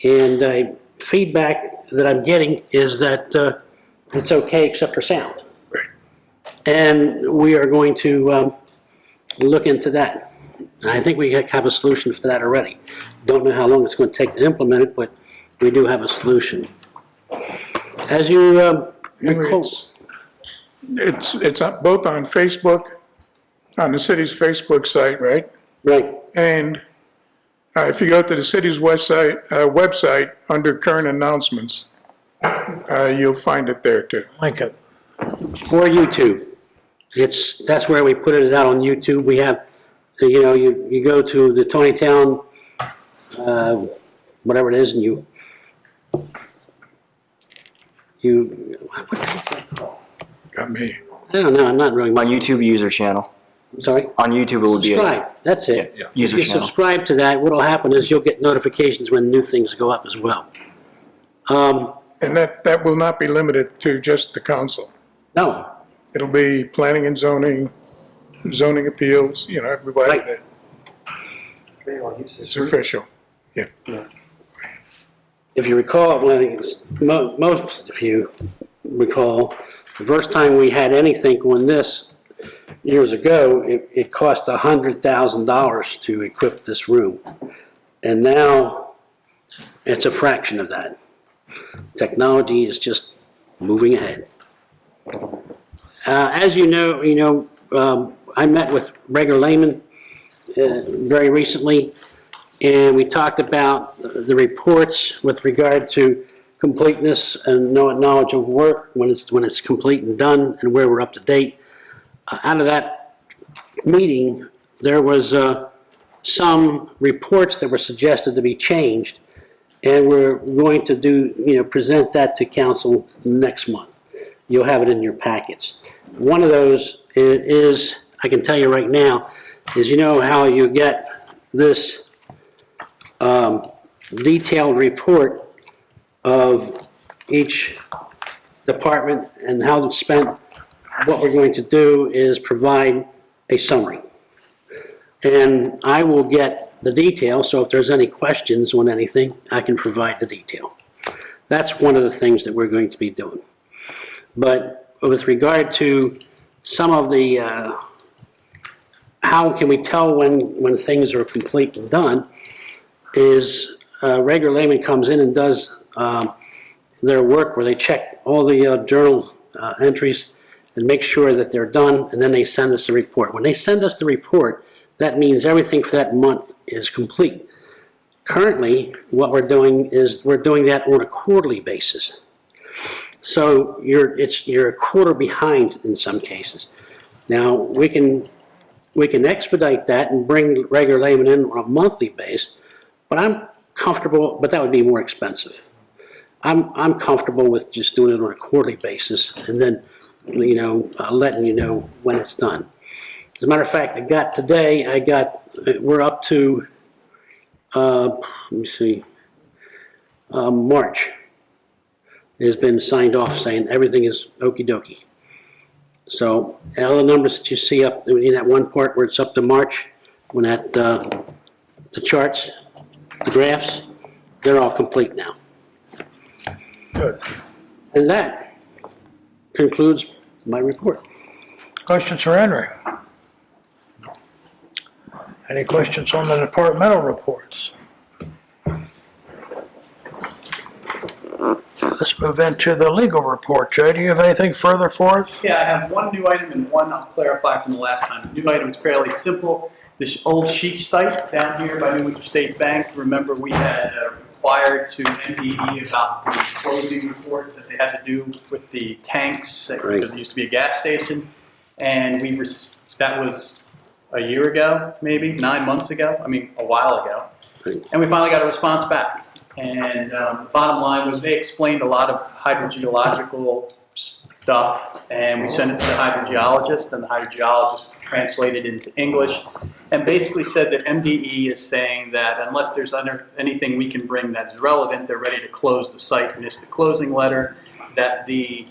And feedback that I'm getting is that it's okay except for sound. And we are going to look into that. I think we have a solution for that already. Don't know how long it's going to take to implement it, but we do have a solution. As you recall, It's both on Facebook, on the city's Facebook site, right? right, And if you go to the city's website, under current announcements, you'll find it there too. Link it. or YouTube. That's where we put it out on YouTube. We have, you go to the Taneytown, whatever it is, and you, what the heck is that called? Got me. I don't know, I'm not really. On YouTube user channel. I'm sorry? On YouTube, it would be Subscribe, that's it. user If you channel. subscribe to that, what'll happen is you'll get notifications when new things go up as well. And that will not be limited to just the council. No, It'll be planning and zoning appeals, everybody Right. that. It's official. Yeah. if you recall, most, if you recall, the first time we had anything on this years ago, it cost $100,000 to equip this room. And now it's a fraction of that. Technology is just moving ahead. As you know, I met with Gregor Lehman very recently, and we talked about the reports with regard to completeness and knowledge of work when it's complete and done, and where we're up to date. Out of that meeting, there was some reports that were suggested to be changed, and we're going to present that to council next month. You'll have it in your packets. One of those is, I can tell you right now, is how you get this detailed report of each department and how it's spent. What we're going to do is provide a summary. And I will get the detail, so if there's any questions on anything, I can provide the detail. That's one of the things that we're going to be doing. But with regard to some of the, how can we tell when things are complete and done, is Gregor Lehman comes in and does their work where they check all the journal entries and make sure that they're done, and then they send us the report. When they send us the report, that means everything for that month is complete. Currently, what we're doing is we're doing that on a quarterly basis. So you're a quarter behind in some cases. Now, we can expedite that and bring Gregor Lehman in on a monthly basis, but I'm comfortable, but that would be more expensive. I'm comfortable with just doing it on a quarterly basis and then, letting you know when it's done. As a matter of fact, we're up to, let me see, March. It has been signed off saying everything is okey-dokey. So all the numbers that you see up in that one part where it's up to March, when the charts, the graphs, they're all complete now. Good. And that concludes my report. Questions for Henry? Any questions on the departmental reports? Let's move into the legal report. Jay, do you have anything further for us? Yeah, I have one new item and one I'll clarify from the last time. The new item is fairly simple. This old Chic site down here by New Hampshire State Bank, remember we had required to MDE about the closing report that they had to do with the tanks, because there used to be a gas station. And that was a year ago, maybe 9 months ago, a while ago. And we finally got a response back. And the bottom line was they explained a lot of hydrogeological stuff, and we sent it to the hydrogeologist, and the hydrogeologist translated into English, and basically said that MDE is saying that unless there's anything we can bring that's relevant, they're ready to close the site, and it's the closing letter, that the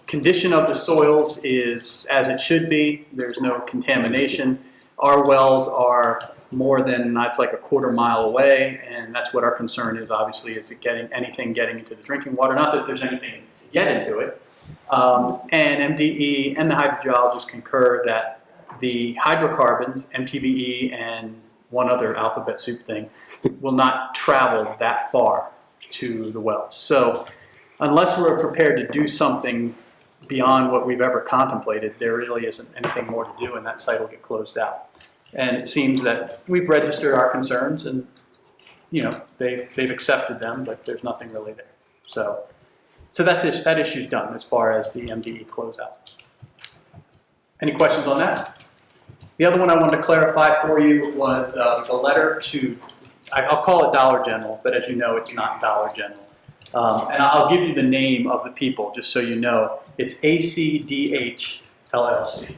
condition of the soils is as it should be, there's no contamination. Our wells are more than, it's like a quarter-mile away, and that's what our concern is, obviously, is it getting into the drinking water. Not that there's anything to get into it. And MDE and the hydrogeologists concur that the hydrocarbons, MTBE and one other alphabet soup thing, will not travel that far to the wells. So unless we're prepared to do something beyond what we've ever contemplated, there really isn't anything more to do, and that site will get closed out. And it seems that we've registered our concerns, and they've accepted them, but there's nothing really there. So that's it. That issue's done as far as the MDE closeout. Any questions on that? The other one I wanted to clarify for you was the letter to, I'll call it Dollar General, but as you know, it's not Dollar General. And I'll give you the name of the people, just so you know. It's ACDH LLC.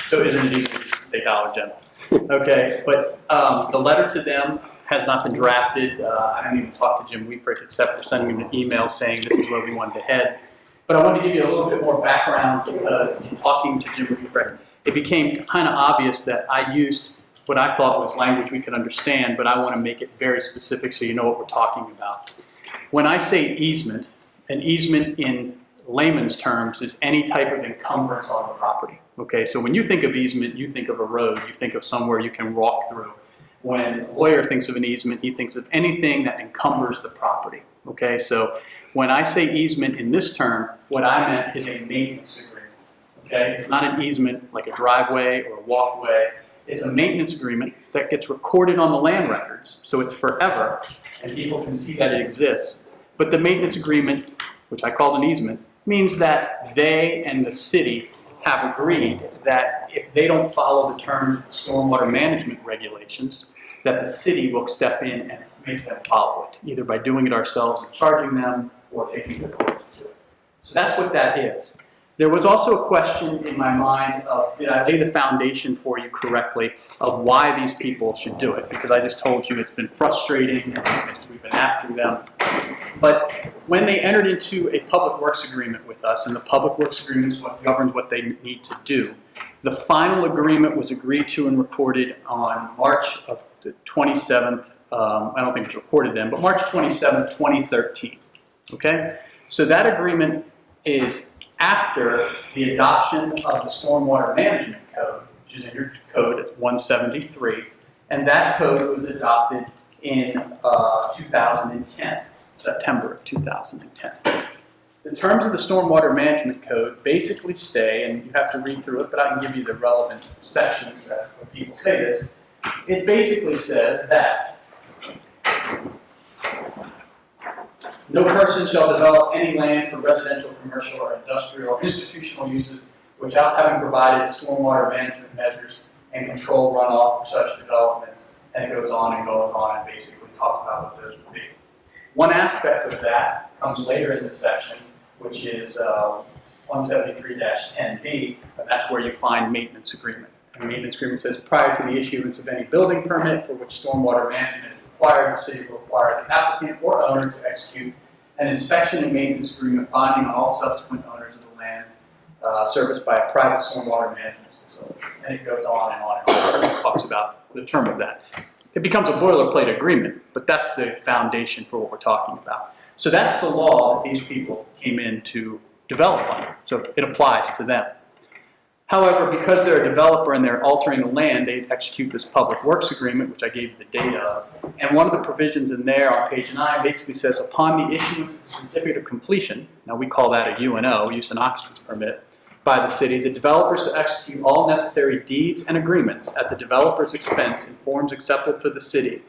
So isn't it easy to say Dollar General? Okay, but the letter to them has not been drafted. I haven't even talked to Jim Weeprick except for sending him an email saying this is where we wanted to head. But I wanted to give you a little bit more background because in talking to Jim Weeprick, it became kind of obvious that I used what I thought was language we could understand, but I want to make it very specific so you know what we're talking about. When I say easement, an easement in layman's terms is any type of encumbrance on the property. Okay, so when you think of easement, you think of a road, you think of somewhere you can walk through. When a lawyer thinks of an easement, he thinks of anything that encumbers the property. Okay, so when I say easement in this term, what I meant is a maintenance agreement. Okay, it's not an easement like a driveway or a walkway. It's a maintenance agreement that gets recorded on the land records, so it's forever, and people can see that it exists. But the maintenance agreement, which I called an easement, means that they and the city have agreed that if they don't follow the terms of the stormwater management regulations, that the city will step in and make them follow it, either by doing it ourselves and charging them or taking the court to do it. So that's what that is. There was also a question in my mind of, did I lay the foundation for you correctly of why these people should do it? Because I just told you it's been frustrating, we've been after them. But when they entered into a public works agreement with us, and the public works agreement is what governs what they need to do, the final agreement was agreed to and recorded on March of the 27th, I don't think it was recorded then, but March 27th, 2013. Okay? So that agreement is after the adoption of the Stormwater Management Code, which is in your code, it's 173, and that code was adopted in 2010, September of 2010. The terms of the Stormwater Management Code basically say, and you have to read through it, but I can give you the relevant sections that where people say this. It basically says that no person shall develop any land for residential, commercial, or industrial or institutional uses without having provided stormwater management measures and control runoff for such developments. And it goes on and basically talks about what those would be. One aspect of that comes later in this section, which is 173-10B, and that's where you find maintenance agreement. And maintenance agreement says prior to the issuance of any building permit for which stormwater management is required, the city will require the applicant or owner to execute an inspection and maintenance agreement binding on all subsequent owners of the land serviced by a private stormwater management facility. And it goes on and on and on. It talks about the term of that. It becomes a boilerplate agreement, but that's the foundation for what we're talking about. So that's the law that these people came in to develop under. So it applies to them. However, because they're a developer and they're altering the land, they execute this public works agreement, which I gave you the data of. And one of the provisions in there on page 9 basically says, upon the issuance of the certificate of completion, now we call that a UNO, use and occupancy permit, by the city, the developers to execute all necessary deeds and agreements at the developer's expense in forms acceptable to the city.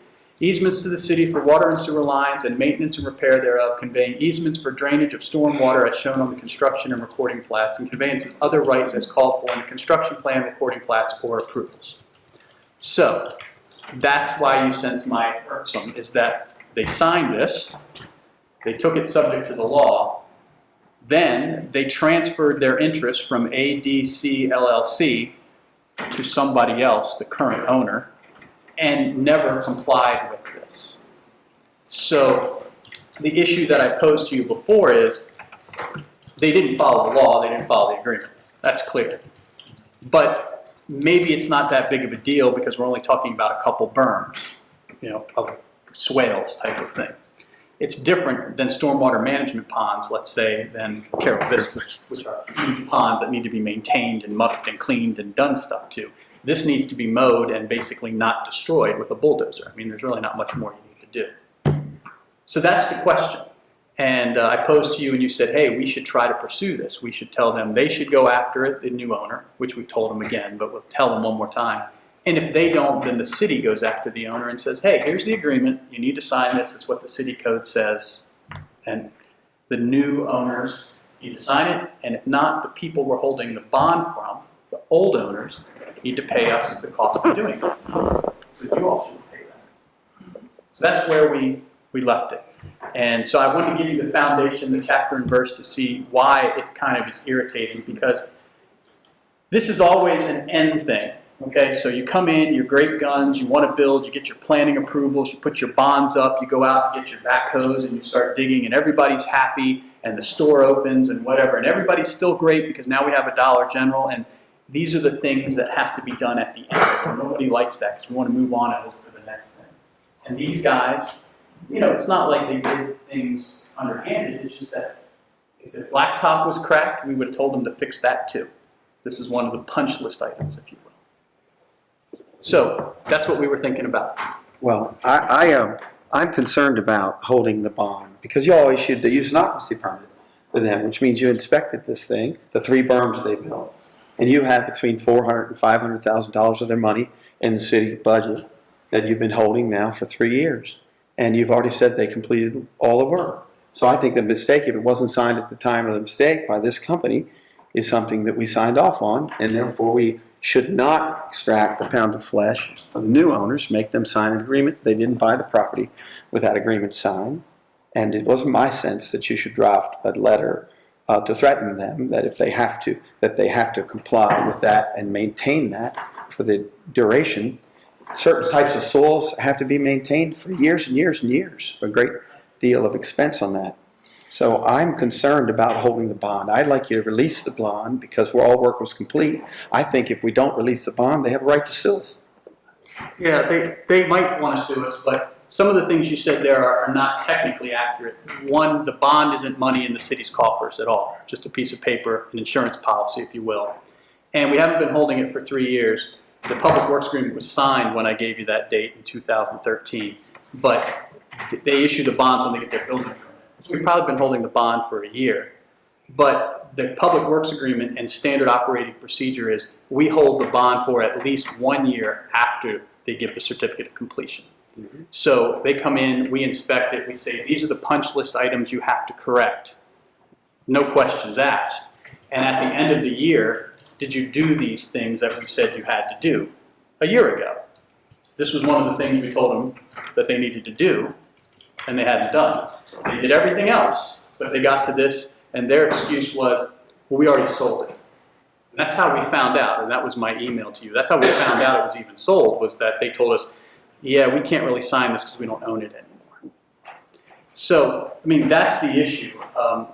Easements to the city for water and sewer lines and maintenance and repair thereof, conveying easements for drainage of storm water as shown on the construction and recording plats, and conveyance of other rights as called for in the construction plan, recording plats, or approvals. So, that's why you sense my irksome, is that they signed this, they took it subject to the law, then they transferred their interest from ADC LLC to somebody else, the current owner, and never complied with this. So the issue that I posed to you before is they didn't follow the law, they didn't follow the agreement. That's clear. But maybe it's not that big of a deal because we're only talking about a couple berms, of swales type of thing. It's different than stormwater management ponds, let's say, than Carroll Vistas, which are huge ponds that need to be maintained and mucked and cleaned and done stuff to. This needs to be mowed and basically not destroyed with a bulldozer. I mean, there's really not much more you need to do. So that's the question. And I posed to you and you said, hey, we should try to pursue this. We should tell them they should go after it, the new owner, which we told them again, but we'll tell them one more time. And if they don't, then the city goes after the owner and says, hey, here's the agreement. You need to sign this. It's what the city code says. And the new owners need to sign it. And if not, the people we're holding the bond from, the old owners, need to pay us the cost of doing it. So you all should pay that. So that's where we left it. And so I want to give you the foundation, the chapter and verse to see why it kind of is irritating, because this is always an end thing. Okay, so you come in, you're great guns, you want to build, you get your planning approvals, you put your bonds up, you go out and get your backhoes and you start digging and everybody's happy and the store opens and whatever, and everybody's still great because now we have a Dollar General, and these are the things that have to be done at the end. Nobody likes that because we want to move on and look for the next thing. And these guys, it's not like they did things underhanded, it's just that if the blacktop was cracked, we would have told them to fix that too. This is one of the punch list items, if you will. So that's what we were thinking about. Well, I'm concerned about holding the bond, because you always should use an occupancy permit with them, which means you inspected this thing, the 3 berms they built, and you have between $400,000 and $500,000 of their money in the city budget that you've been holding now for 3 years. And you've already said they completed all the work. So I think the mistake, if it wasn't signed at the time of the mistake by this company, is something that we signed off on, and therefore we should not extract a pound of flesh from the new owners, make them sign an agreement. They didn't buy the property with that agreement signed. And it wasn't my sense that you should draft a letter to threaten them that if they have to, that they have to comply with that and maintain that for the duration. Certain types of soils have to be maintained for years and years and years, a great deal of expense on that. So I'm concerned about holding the bond. I'd like you to release the bond because all work was complete. I think if we don't release the bond, they have a right to sue us. Yeah, they might want to sue us, but some of the things you said there are not technically accurate. One, the bond isn't money in the city's coffers at all, just a piece of paper, an insurance policy, if you will. And we haven't been holding it for 3 years. The Public Works Agreement was signed when I gave you that date in 2013, but they issue the bonds when they get their building permit. So we've probably been holding the bond for a year. But the Public Works Agreement and standard operating procedure is we hold the bond for at least 1 year after they give the certificate of completion. Mm-hmm. So they come in, we inspect it, we say, these are the punch list items you have to correct. No questions asked. And at the end of the year, did you do these things that we said you had to do a year ago? This was one of the things we told them that they needed to do, and they hadn't done. They did everything else, but they got to this, and their excuse was, well, we already sold it. And that's how we found out, and that was my email to you. That's how we found out it was even sold, was that they told us, yeah, we can't really sign this because we don't own it anymore. So, I mean, that's the issue.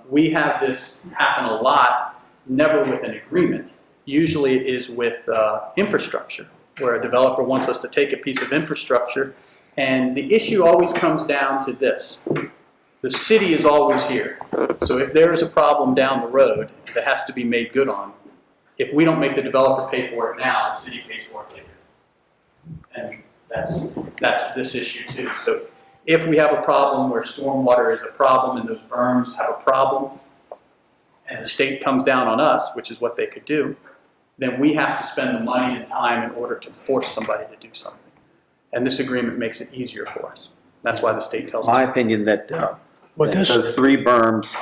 We have this happen a lot, never with an agreement. Usually it is with infrastructure, where a developer wants us to take a piece of infrastructure, and the issue always comes down to this. The city is always here. So if there is a problem down the road that has to be made good on, if we don't make the developer pay for it now, the city pays for it later. And that's this issue too. So if we have a problem where stormwater is a problem and those berms have a problem, and the state comes down on us, which is what they could do, then we have to spend the money and time in order to force somebody to do something. And this agreement makes it easier for us. That's why the state tells us. My opinion that those 3 berms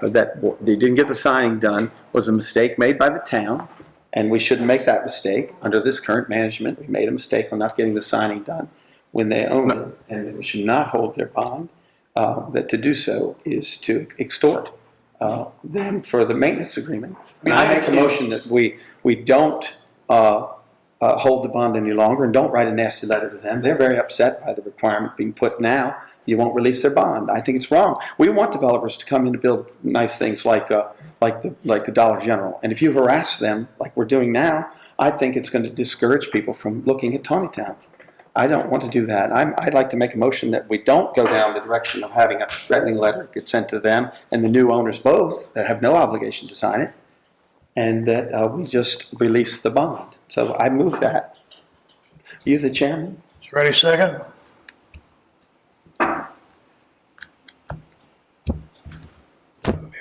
that they didn't get the signing done was a mistake made by the town, and we shouldn't make that mistake. Under this current management, we made a mistake on not getting the signing done when they owned it, and we should not hold their bond. That to do so is to extort them for the maintenance agreement. I mean, I make a motion that we don't hold the bond any longer and don't write a nasty letter to them. They're very upset by the requirement being put now. You won't release their bond. I think it's wrong. We want developers to come in to build nice things like the Dollar General. And if you harass them like we're doing now, I think it's going to discourage people from looking at Taneytown. I don't want to do that. I'd like to make a motion that we don't go down the direction of having a threatening letter get sent to them and the new owners both that have no obligation to sign it, and that we just release the bond. So I move that. You the chairman? Ready, second?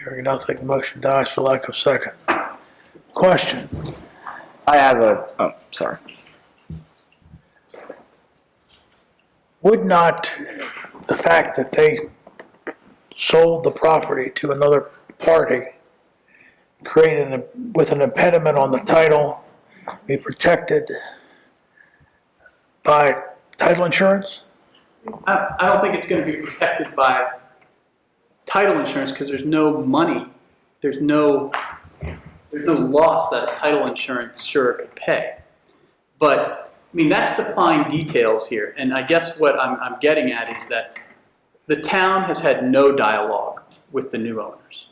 Hearing nothing, the motion dies for lack of second. Question? I have a, sorry. Would not the fact that they sold the property to another party create with an impediment on the title be protected by title insurance? I don't think it's going to be protected by title insurance because there's no money, there's no loss that a title insurer could pay. But, I mean, that's the fine details here. And I guess what I'm getting at is that the town has had no dialogue with the new owners.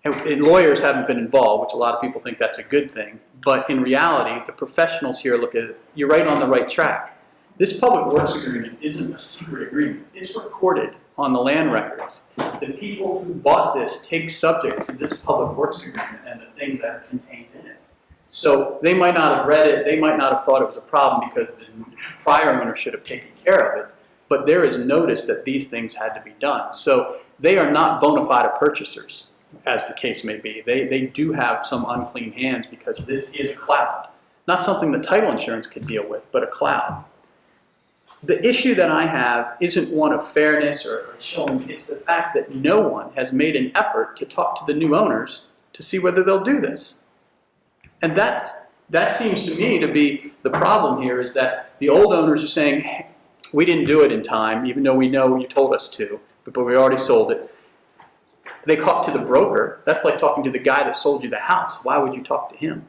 And lawyers haven't been involved, which a lot of people think that's a good thing. But in reality, the professionals here look at it, you're right on the right track. This public works agreement isn't a secret agreement. It's recorded on the land records. The people who bought this take subject to this public works agreement and the things that are contained in it. So they might not have read it, they might not have thought it was a problem because the prior owner should have taken care of it, but there is notice that these things had to be done. So they are not bona fide purchasers, as the case may be. They do have some unclean hands because this is a cloud. Not something that title insurance could deal with, but a cloud. The issue that I have isn't one of fairness or showing, it's the fact that no one has made an effort to talk to the new owners to see whether they'll do this. And that seems to me to be the problem here, is that the old owners are saying, hey, we didn't do it in time, even though we know you told us to, but we already sold it. They talk to the broker. That's like talking to the guy that sold you the house. Why would you talk to him?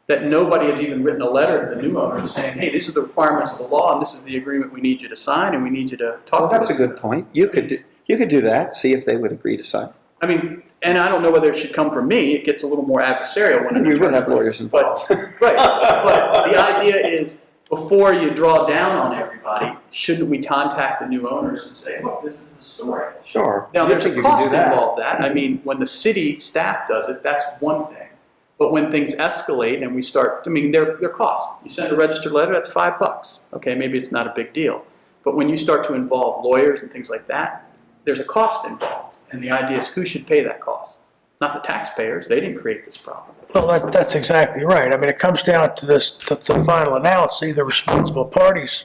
That nobody has even written a letter to the new owners saying, hey, these are the requirements of the law, and this is the agreement we need you to sign, and we need you to talk to us. Well, that's a good point. You could do that, see if they would agree to sign. I mean, and I don't know whether it should come from me. It gets a little more adversarial when You would have lawyers involved. Right, but the idea is, before you draw down on everybody, shouldn't we contact the new owners and say, look, this is the story? Sure. Now, You there's think a you can cost do that. involved with that. I mean, when the city staff does it, that's one thing. But when things escalate and we start, I mean, they're costs. You send a registered letter, that's $5. Okay, maybe it's not a big deal. But when you start to involve lawyers and things like that, there's a cost involved. And the idea is, who should pay that cost? Not the taxpayers. They didn't create this problem. Well, that's exactly right. I mean, it comes down to this, to the final analysis, either responsible parties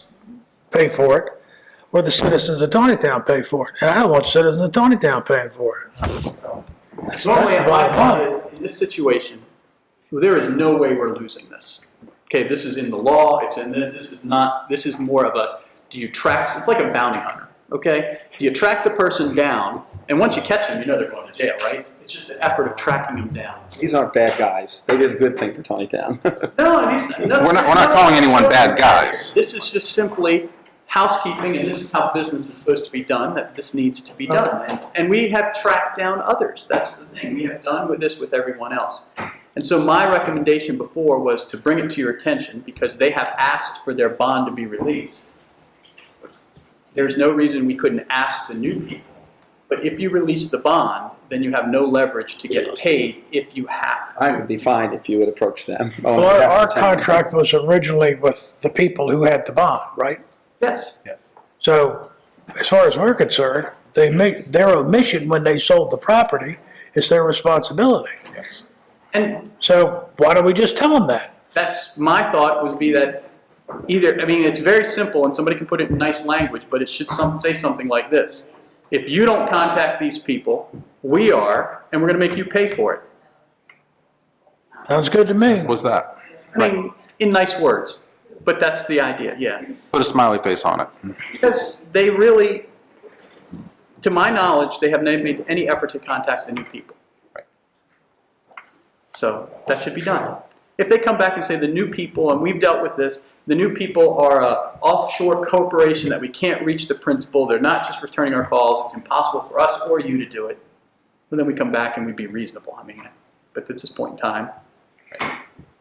pay for it, or the citizens of Taneytown pay for it. And I don't want citizens of Taneytown paying for it. That's Normally, the my bottom thought line. is, in this situation, there is no way we're losing this. Okay, this is in the law, it's in this is not, this is more of a, do you track, it's like a bounty hunter, okay? Do you track the person down, and once you catch them, you know they're going to jail, right? It's just the effort of tracking them down. These aren't bad guys. They did a good thing for Taneytown. We're not calling anyone bad guys. This is just simply housekeeping, and this is how business is supposed to be done, that this needs to be done. And we have tracked down others. That's the thing. We have done with this with everyone else. And so my recommendation before was to bring it to your attention because they have asked for their bond to be released. There's no reason we couldn't ask the new people. But if you release the bond, then you have no leverage to get paid if you have to. I would be fine if you would approach them. Well, our contract was originally with the people who had the bond, right? Yes. Yes. So, as far as we're concerned, their omission when they sold the property is their responsibility. Yes. And So why don't we just tell them that? that's my thought would be that either, I mean, it's very simple and somebody can put it in nice language, but it should say something like this. If you don't contact these people, we are, and we're going to make you pay for it. Sounds good to me. Was that? I mean, in nice words, but that's the idea, yeah. Put a smiley face on it. Because they really, to my knowledge, they have not made any effort to contact the new people. Right. So that should be done. If they come back and say the new people, and we've dealt with this, the new people are an offshore corporation that we can't reach the principal, they're not just returning our calls, it's impossible for us or you to do it, well, then we come back and we'd be reasonable. I mean, but at this point in time,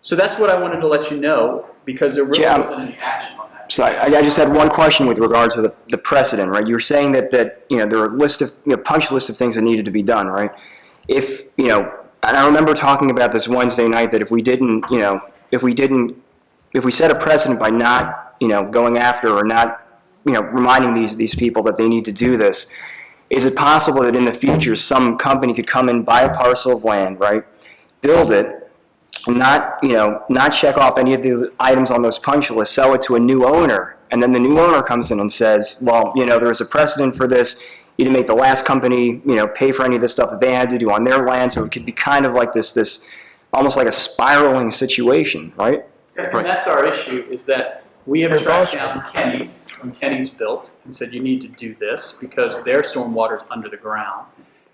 So that's what I wanted to let you know, because there really Jim. wasn't any action on that. So I just had one question with regard to the precedent, right? You were saying that there were a list of, punch list of things that needed to be done, right? If, and I remember talking about this Wednesday night, that if we set a precedent by not, going after or not, reminding these people that they need to do this, is it possible that in the future some company could come and buy a parcel of land, right? Build it, not check off any of the items on those punch lists, sell it to a new owner, and then the new owner comes in and says, well, there was a precedent for this. You didn't make the last company, pay for any of the stuff that they had to do on their land, so it could be kind of like this almost like a spiraling situation, right? And that's our issue, is that we have tracked down Kenny's, when Kenny's built, and said you need to do this because their stormwater's under the ground.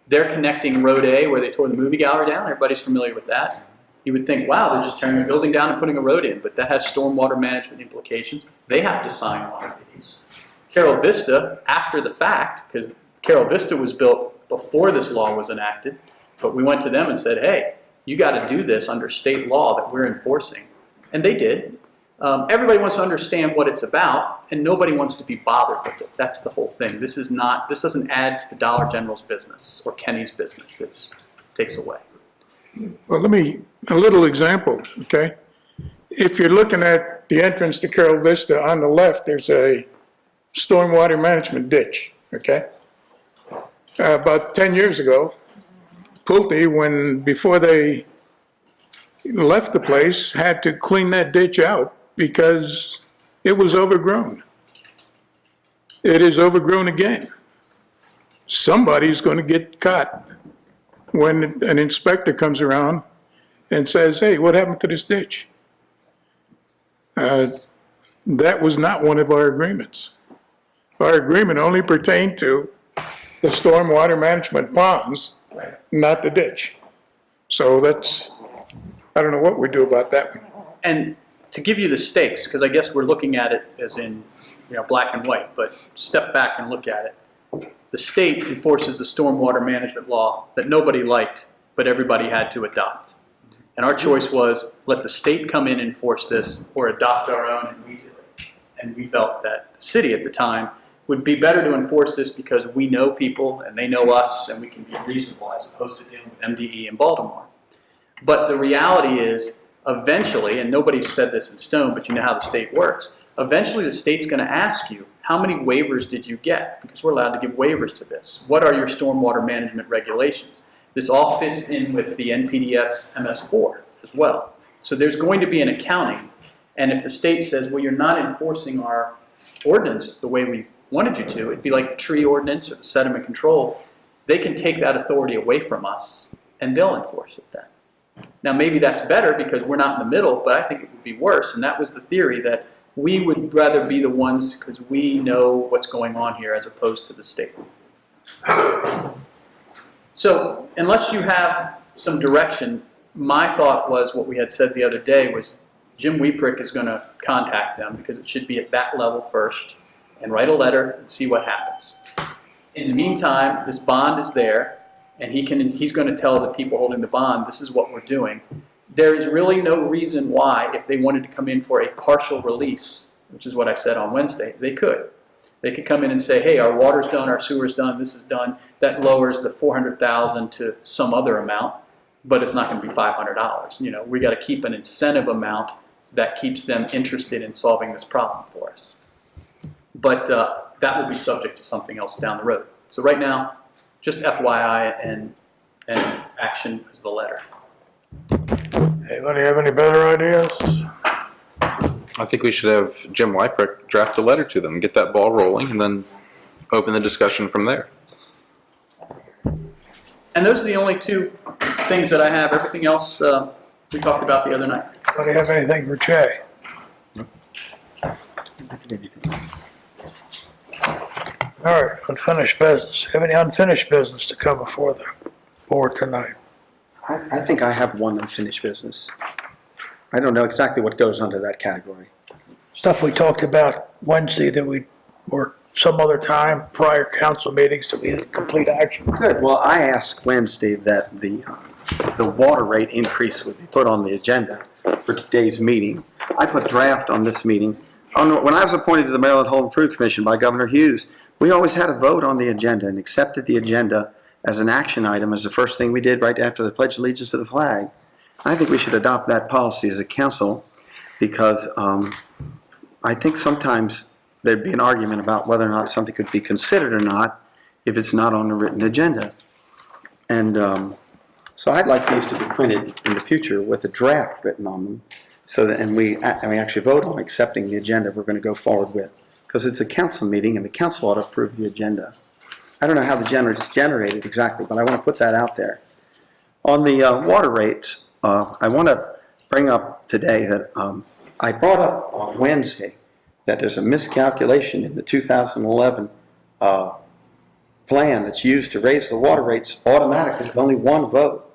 They're connecting Road A where they tore the movie gallery down. Everybody's familiar with that. You would think, wow, they're just tearing the building down and putting a road in, but that has stormwater management implications. They have to sign one of these. Carol Vista, after the fact, because Carol Vista was built before this law was enacted, but we went to them and said, hey, you got to do this under state law that we're enforcing. And they did. Everybody wants to understand what it's about, and nobody wants to be bothered with it. That's the whole thing. This doesn't add to the Dollar General's business or Kenny's business. It takes away. Well, a little example, okay? If you're looking at the entrance to Carol Vista, on the left, there's a stormwater management ditch, okay? About 10 years ago, Pulte, before they left the place, had to clean that ditch out because it was overgrown. It is overgrown again. Somebody's going to get caught when an inspector comes around and says, hey, what happened to this ditch? That was not one of our agreements. Our agreement only pertained to the stormwater management ponds, not the ditch. So I don't know what we do about that one. And to give you the stakes, because I guess we're looking at it as in black and white, but step back and look at it. The state enforces the stormwater management law that nobody liked, but everybody had to adopt. And our choice was, let the state come in and enforce this, or adopt our own and we do it. And we felt that the city at the time would be better to enforce this because we know people and they know us and we can be reasonable as opposed to dealing with MDE in Baltimore. But the reality is, eventually, and nobody said this in stone, but you know how the state works, eventually the state's going to ask you, how many waivers did you get? Because we're allowed to give waivers to this. What are your stormwater management regulations? This all fits in with the NPDES MS4 as well. So there's going to be an accounting, and if the state says, well, you're not enforcing our ordinance the way we wanted you to, it'd be like the tree ordinance or the sediment control, they can take that authority away from us, and they'll enforce it then. Now, maybe that's better because we're not in the middle, but I think it would be worse. And that was the theory, that we would rather be the ones because we know what's going on here as opposed to the state. So unless you have some direction, my thought was what we had said the other day was Jim Weeprick is going to contact them because it should be at that level first and write a letter and see what happens. In the meantime, this bond is there. And he's going to tell the people holding the bond, this is what we're doing. There is really no reason why, if they wanted to come in for a partial release, which is what I said on Wednesday, they could. They could come in and say, hey, our water's done, our sewer's done, this is done. That lowers the $400,000 to some other amount, but it's not going to be $500. We got to keep an incentive amount that keeps them interested in solving this problem for us. But that will be subject to something else down the road. So right now, just FYI and action is the letter. Anybody have any better ideas? I think we should have Jim Wyprick draft a letter to them, get that ball rolling, and then open the discussion from there. And those are the only two things that I have. Everything else we talked about the other night. Anybody have anything for Jay? All right, unfinished business. Have any unfinished business to come before the board tonight? I think I have one unfinished business. I don't know exactly what goes under that category. Stuff we talked about Wednesday that we, or some other time, prior council meetings that we didn't complete action. Good. Well, I asked Wednesday that the water rate increase would be put on the agenda for today's meeting. I put draft on this meeting. When I was appointed to the Maryland Home Improvement Commission by Governor Hughes, we always had a vote on the agenda and accepted the agenda as an action item as the first thing we did right after the Pledge of Allegiance to the flag. I think we should adopt that policy as a council because I think sometimes there'd be an argument about whether or not something could be considered or not if it's not on the written agenda. And so I'd like these to be printed in the future with a draft written on them, so that and we actually vote on accepting the agenda we're going to go forward with, because it's a council meeting and the council ought to approve the agenda. I don't know how the agenda is generated exactly, but I want to put that out there. On the water rates, I want to bring up today that I brought up on Wednesday that there's a miscalculation in the 2011 plan that's used to raise the water rates automatically with only one vote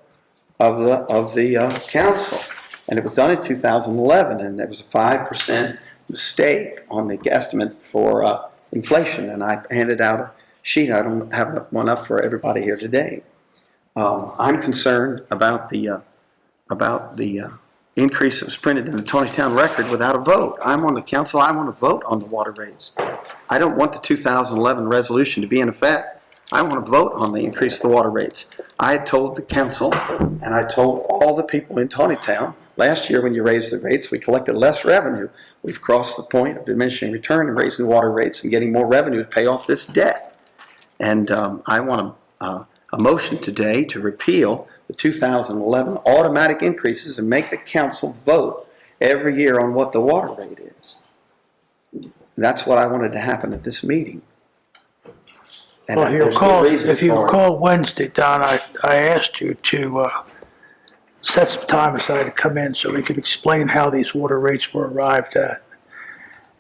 of the council. And it was done in 2011, and there was a 5% mistake on the estimate for inflation. And I handed out a sheet. I don't have one up for everybody here today. I'm concerned about the increase that was printed in the Taneytown record without a vote. I'm on the council. I want to vote on the water rates. I don't want the 2011 resolution to be in effect. I want to vote on the increase of the water rates. I had told the council, and I told all the people in Taneytown, last year when you raised the rates, we collected less revenue. We've crossed the point of diminishing return and raising the water rates and getting more revenue to pay off this debt. And I want a motion today to repeal the 2011 automatic increases and make the council vote every year on what the water rate is. That's what I wanted to happen at this meeting. And Well, if you recall Wednesday, Don, I asked you to set some time aside to come in so we could explain how these water rates were arrived at.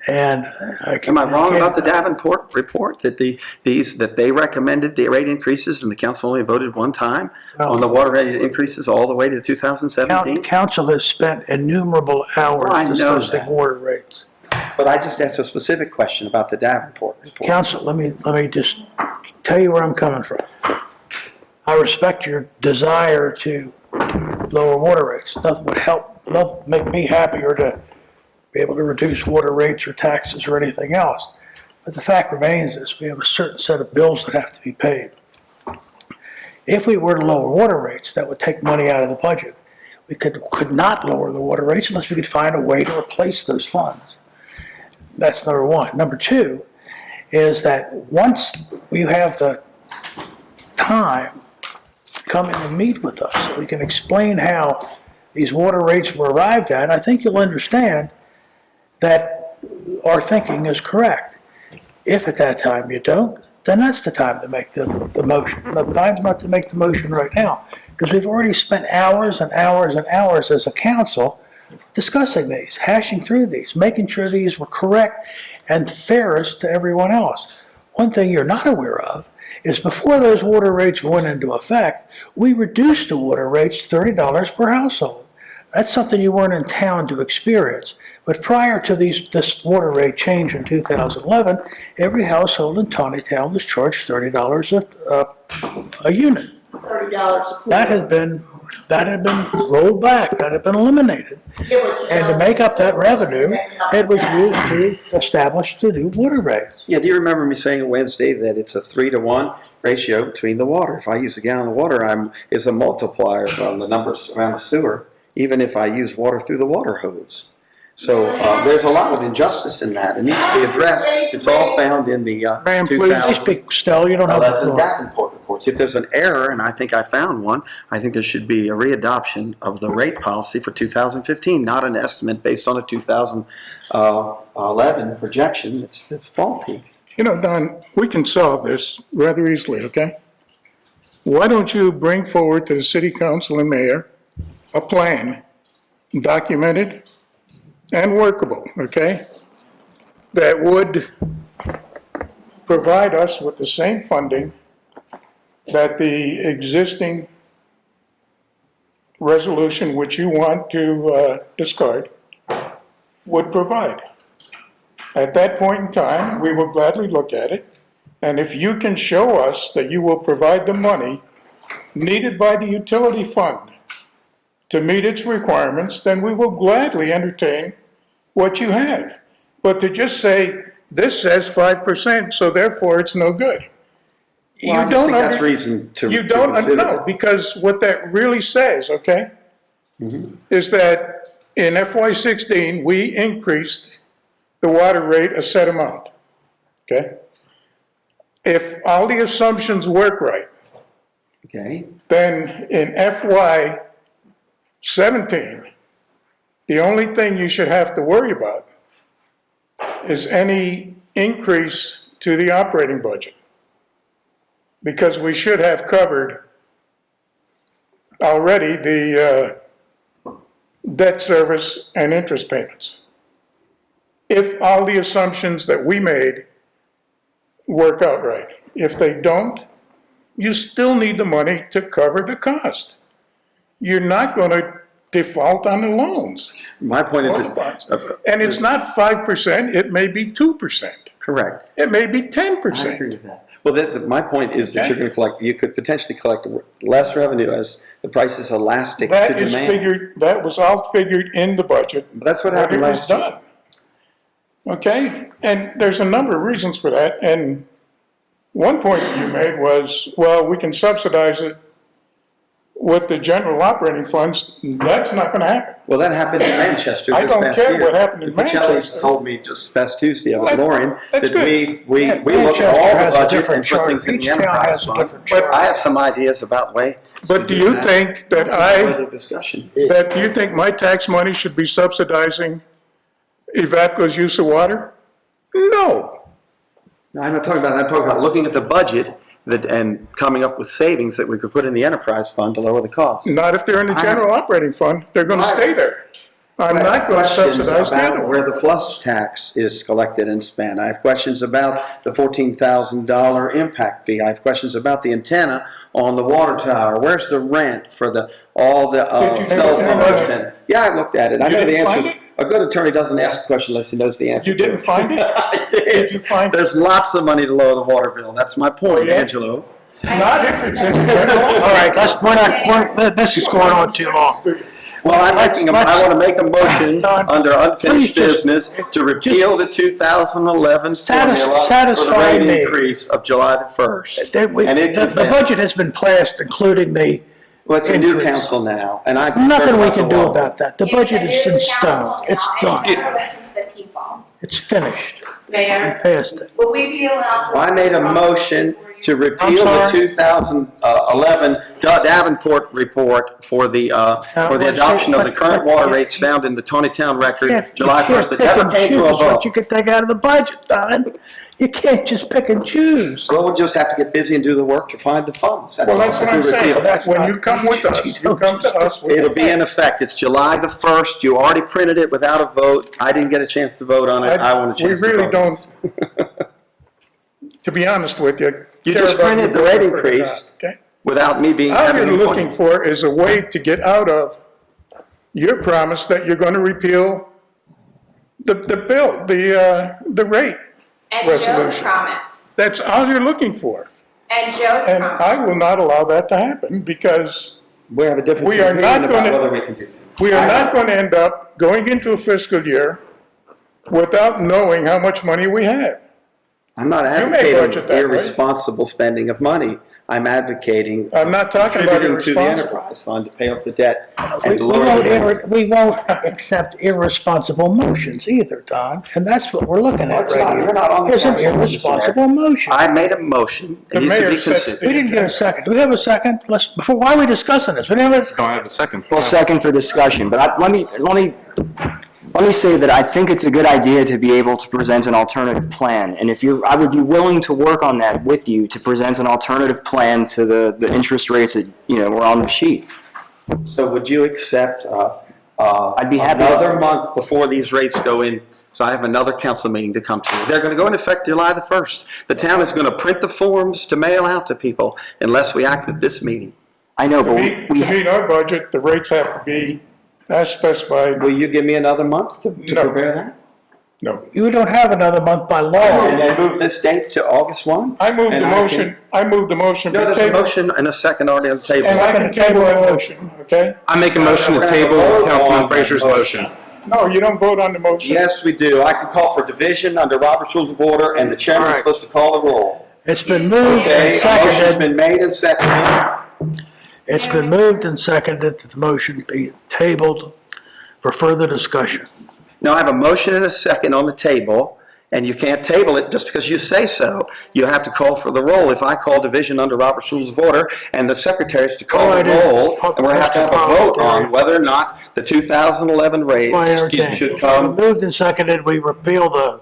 And am I wrong about the Davenport report that that they recommended the rate increases and the council only voted one time on the water rate increases all the way to 2017? Council has spent innumerable hours discussing water rates. But I just asked a specific question about the Davenport report. Council, let me just tell you where I'm coming from. I respect your desire to lower water rates. Nothing would make me happier to be able to reduce water rates or taxes or anything else. But the fact remains is we have a certain set of bills that have to be paid. If we were to lower water rates, that would take money out of the budget. We could not lower the water rates unless we could find a way to replace those funds. That's number one. Number two is that once we have the time, come in and meet with us so we can explain how these water rates were arrived at, I think you'll understand that our thinking is correct. If at that time you don't, then that's the time to make the motion. The time's not to make the motion right now, because we've already spent hours and hours and hours as a council discussing these, hashing through these, making sure these were correct and fairest to everyone else. One thing you're not aware of is before those water rates went into effect, we reduced the water rates $30 per household. That's something you weren't in town to experience. But prior to this water rate change in 2011, every household in Taneytown was charged $30 a unit. $30 a quarter. That had been rolled back, that had been eliminated. And to make up that revenue, it was used to establish the new water rates. Yeah, do you remember me saying Wednesday that it's a 3-to-1 ratio between the water? If I use a gallon of water, is a multiplier on the numbers around the sewer, even if I use water through the water hose. So there's a lot of injustice in that. It needs to be addressed. It's all found in the Ma'am, please speak, Stella, you don't have the floor. Davenport reports. If there's an error, and I think I found one, I think there should be a readoption of the rate policy for 2015, not an estimate based on a 2011 projection that's faulty. You know, Don, we can solve this rather easily, okay? Why don't you bring forward to the city council and mayor a plan, documented and workable, okay, that would provide us with the same funding that the existing resolution which you want to discard would provide. At that point in time, we will gladly look at it, and if you can show us that you will provide the money needed by the utility fund to meet its requirements, then we will gladly entertain what you have. But to just say, this says 5%, so therefore it's no good. Well, I just think that's reason to You don't, consider no, it. because what that really says, okay, is that in FY16, we increased the water rate a set amount, okay? If all the assumptions work right, Okay, then in FY17, the only thing you should have to worry about is any increase to the operating budget. Because we should have covered already the debt service and interest payments. If all the assumptions that we made work out right. If they don't, you still need the money to cover the cost. You're not going to default on the loans. my point is or the bonds. And it's not 5%, it may be 2%. correct. It may be I agree 10%. with that. Well, my point is that you're going to collect, you could potentially collect less revenue as the price is elastic to That is demand. figured, that was all figured in the budget. That's what when happened it was last year. done. Okay, and there's a number of reasons for that, and one point that you made was, well, we can subsidize it with the general operating funds. That's not gonna happen. Well, that happened in Manchester I this don't past care year. what happened in The Pacellis Manchester. told me just past Tuesday, Well, Lauren, that's that we Yeah, look at Manchester all has the a budget different and put chart. things in Each the town enterprise has a fund. different But chart. I have some ideas about ways. But do you think that Further discussion. do you think my tax money should be subsidizing Evapco's use of water? No. No, I'm not talking about that. I'm talking about looking at the budget and coming up with savings that we could put in the enterprise fund to lower the cost. Not if they're in the general operating fund. They're gonna stay there. I'm I have not gonna questions subsidize the about other where one. the flush tax is collected and spent. I have questions about the $14,000 impact fee. I have questions about the antenna on the water tower. Where's the rent for all the Did you cell look at phone the budget? antenna? Yeah, I looked at it. I You know the didn't find answer. it? A good attorney doesn't ask a question unless he knows the answer. You to didn't it. find it? I did. Did you find it? There's lots of money to lower the water bill. That's my point, yeah? Angelo. Not if it's in the general. All right, this is going on too long. Well, I want to make a motion Don, under unfinished please just- business to repeal the 2011 formula for the satisfy rate me. increase of July the 1st. The budget has been passed, including the, Well, it's a new increase. council now, and I'm nothing concerned we about can the do water. about that. The budget is in stone. It's done. Never listen to the people. It's finished. We Mayor, passed it. will we be allowed to? I made a motion to repeal the sorry? 2011 Davenport report for the adoption of the current water rates found in the Taneytown record, July 1st, that never came to a What vote. you can take out of the budget, Don. You can't just pick and choose. Well, we'll just have to get busy and do the work to find the funds. Well, that's all. what I'm If we saying. repeal it. When you come with us, you come to us with. It'll be in effect. It's July the 1st. You already printed it without a vote. I didn't get a chance to vote on it. I want a chance to vote. We really don't, to be honest with you. You care just about printed the you rate voting for it or increase. not, Okay? Without me being. All having you're any looking point. for is a way to get out of your promise that you're going to repeal the bill, the rate. And Joe's Resolution. promise. That's all you're looking for. And Joe's And promise. I will not allow that to happen because We have a difference We of are opinion not about gonna- whether we can do something. we are not going to end up going into a fiscal year without knowing how much money we have. I'm not may advocating budget that way. irresponsible spending of money. I'm advocating I'm not talking about contributing to the irresponsible. enterprise fund to pay off the debt We and to lower the rates. won't accept irresponsible motions either, Don, and that's what we're looking Well, at it's right not- here. you're not on the Here's an council, Mr. Mayor. irresponsible motion. I made a motion. It The needs to mayor be sets considered. We didn't get a second. Do we have a second? Why are we discussing this? We didn't have a Don't have a second. Well, second for discussion, but let me say that I think it's a good idea to be able to present an alternative plan. And I would be willing to work on that with you to present an alternative plan to the interest rates that, were on the sheet. So would you accept I'd be happy. another month before these rates go in? So I have another council meeting to come to. They're going to go into effect July the 1st. The town is going to print the forms to mail out to people unless we act at this meeting. I know, but To meet our budget, the rates have to be as specified. Will you give me another month to No. prepare that? No. You don't have another month by And law. then move this date to August 1? I moved the And I motion, I moved the motion No, to there's a table, motion and a second already on the table. and I can table that motion, okay? I make a motion to table Councilman Frazier's motion. No, you don't vote on the motion. Yes, we do. I can call for division under Robert's Rules of Order, and the chairman is All right. supposed to call the roll. It's been moved Okay, and a motion's seconded. been made and seconded. It's been moved and seconded that the motion be tabled for further discussion. Now, I have a motion and a second on the table, and you can't table it just because you say so. You have to call for the roll. If I call division under Robert's Rules of Order, and the secretary is to call Oh, I the did. roll, and we're going to have a vote on whether or not the 2011 rates I understand. should come. Moved and seconded, we repeal the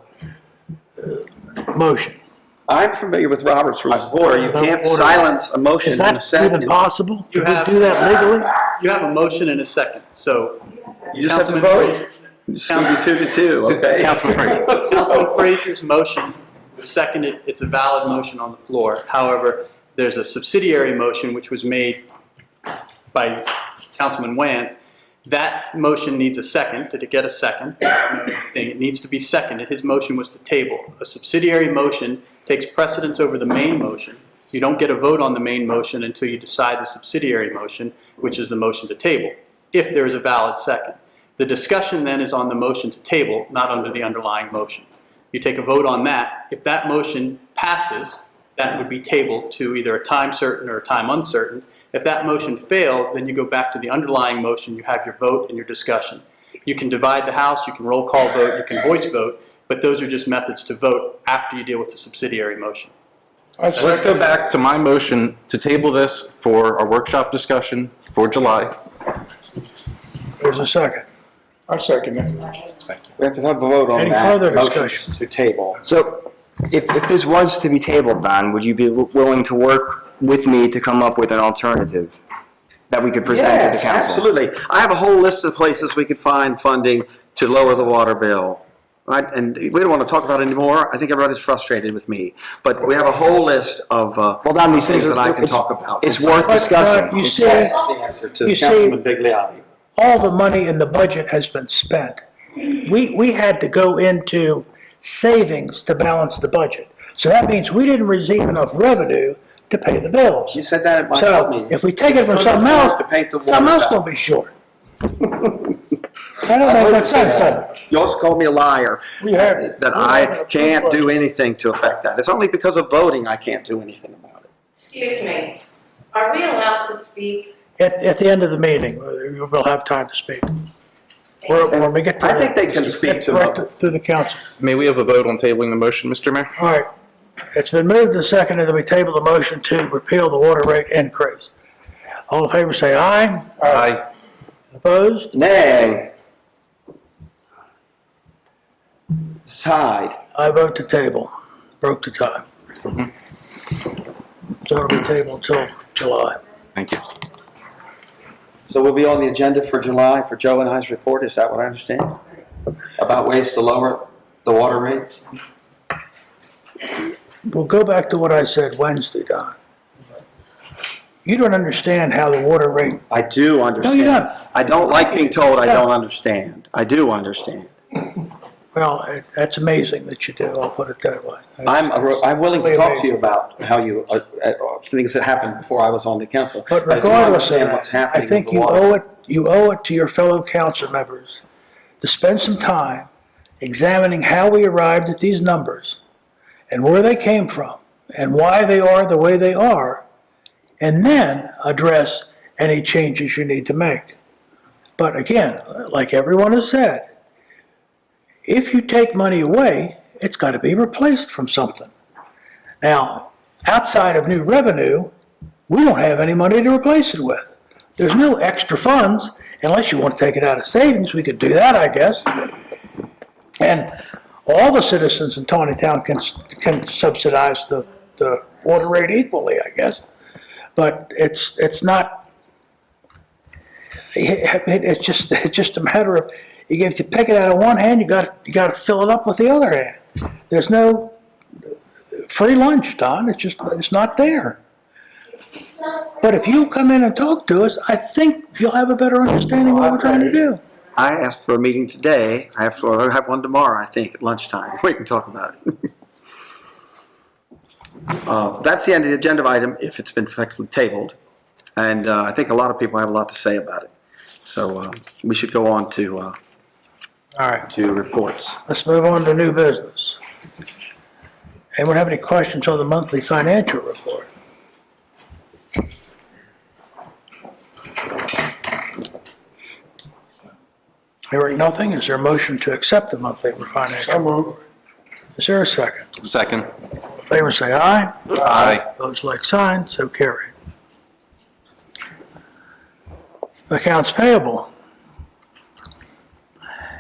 motion. I'm familiar with Robert's Rules of Order. You can't Order. silence a motion Is in a that second. even possible? You Can we have- do that legally? You have a motion and a second, so. You just have to Councilman vote. It's going to be 2-2, okay? Councilman Frazier. Councilman Frazier's motion was seconded, it's a valid motion on the floor. However, there's a subsidiary motion which was made by Councilman Wance. That motion needs a second. Did it get a second? It needs to be seconded. His motion was to table. A subsidiary motion takes precedence over the main motion. So you don't get a vote on the main motion until you decide the subsidiary motion, which is the motion to table, if there is a valid second. The discussion then is on the motion to table, not under the underlying motion. You take a vote on that. If that motion passes, that would be tabled to either a time certain or a time uncertain. If that motion fails, then you go back to the underlying motion, you have your vote and your discussion. You can divide the House, you can roll call vote, you can voice vote, but those are just methods to vote after you deal with the subsidiary motion. So let's go back to my motion to table this for our workshop discussion for July. There's a second. I'll second that. We have to have a vote on Any that. further Motion discussion? to table. So if this was to be tabled, Don, would you be willing to work with me to come up with an alternative that we could present to the Yes, council? absolutely. I have a whole list of places we could find funding to lower the water bill. And we don't want to talk about it anymore. I think everybody's frustrated with me. But we have a whole list of Well, Don, these things things that I are, can talk about. it's worth discussing. You Yes, see, that's the answer to you see- Councilman Bigliotti. all the money in the budget has been spent. We had to go into savings to balance the budget. So that means we didn't receive enough revenue to pay the bills. You said that at my board So meeting. if we take it from Couldn't something afford else, to paint the something water else bill. gonna be short. That I don't heard make you much say sense, does that. it? You also called me a liar. We have- That we I have a can't do budget. anything to affect that. It's only because of voting I can't do anything about it. Excuse me, are we allowed to speak? At the end of the meeting, we'll have time to speak. Or when we get to. I think they can speak to Right them. through the council. May we have a vote on tabling the motion, Mr. Mayor? All right. It's been moved and seconded that we table the motion to repeal the water rate increase. All in favor say aye. Aye. Opposed? Nay. It's tied. I vote to table. Broke the tie. So it'll be tabled until July. Thank you. So we'll be on the agenda for July for Joe and I's report, is that what I understand? About ways to lower the water rates? We'll go back to what I said Wednesday, Don. You don't understand how the water rate, I do understand. No, you don't. I don't like being told I don't understand. I do understand. well, that's amazing that you do, I'll put it that way. I'm willing to Wait, talk wait. to you about how you, things that happened before I was on the council. But I do regardless of understand what's that, I happening think with the you water. owe it to your fellow council members to spend some time examining how we arrived at these numbers and where they came from and why they are the way they are, and then address any changes you need to make. But again, like everyone has said, if you take money away, it's got to be replaced from something. Now, outside of new revenue, we don't have any money to replace it with. There's no extra funds, unless you want to take it out of savings, we could do that, I guess. And all the citizens in Taneytown can subsidize the water rate equally, I guess. But it's not, it's just a matter of, if you take it out of one hand, you got to fill it up with the other hand. There's no free lunch, Don, it's not there. But if you come in and talk to us, I think you'll have a better understanding of what we're trying to do. I asked for a meeting today. I have one tomorrow, I think, at lunchtime. We can talk about it. That's the end of the agenda item, if it's been effectively tabled. And I think a lot of people have a lot to say about it. So we should go on to All right, to reports. let's move on to new business. Anyone have any questions on the monthly financial report? Hearing nothing, is there a motion to accept the monthly financial? So moved. Is there a second? Second. All in favor, say aye. Aye. Opposed, like sign, so carried. Accounts payable.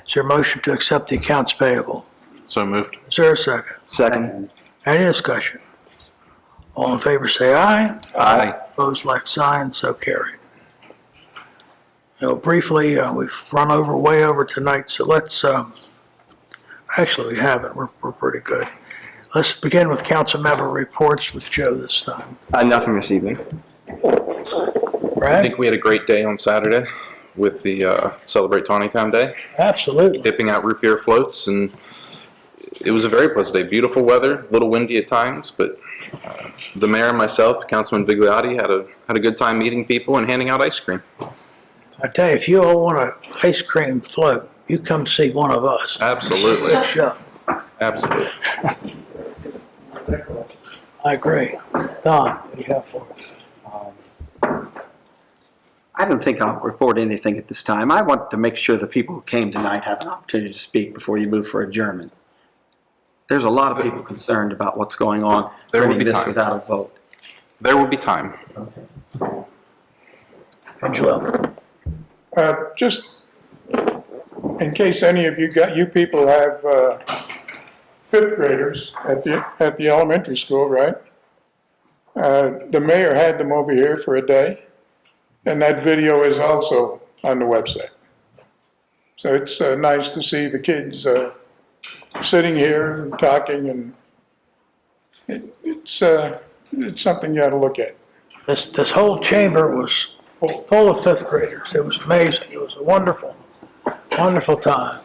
Is there a motion to accept the accounts payable? So moved. Is there a second? Second. Any discussion? All in favor, say aye. Aye. Opposed, like sign, so carried. Briefly, we've run way over tonight, so let's, actually, we haven't. We're pretty good. Let's begin with council member reports with Joe this time. Nothing this evening. I Brad? think we had a great day on Saturday with the Celebrate Taneytown Day, Absolutely. dipping out root beer floats, and it was a very pleasant day. Beautiful weather, a little windy at times, but the mayor and myself, Councilman Vigliotti, had a good time meeting people and handing out ice cream. I tell you, if you all want an ice cream float, you come see one of us. Absolutely. Good show. Absolutely. I agree. Don, what do you have for us? I don't think I'll report anything at this time. I want to make sure the people who came tonight have an opportunity to speak before you move for adjournment. There's a lot of people concerned about what's going on, There will bringing be this time. without a vote. There will be time. Angelo? Just in case any of you people have fifth graders at the elementary school, right? The mayor had them over here for a day, and that video is also on the website. So it's nice to see the kids sitting here and talking, and it's something you ought to look at. This whole chamber was full of fifth graders. It was amazing. It was a wonderful, wonderful time.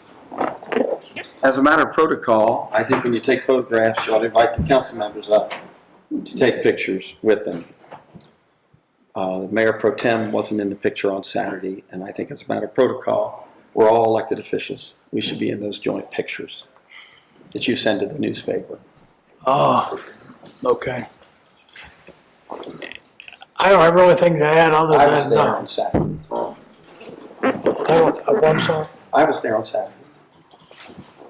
As a matter of protocol, I think when you take photographs, you ought to invite the council members up to take pictures with them. The Mayor Pro Tem wasn't in the picture on Saturday, and I think as a matter of protocol, we're all elected officials. We should be in those joint pictures that you send to the newspaper. Oh, okay. I don't have really anything to add other I was than, there on Saturday. I'm sorry. I was there on Saturday.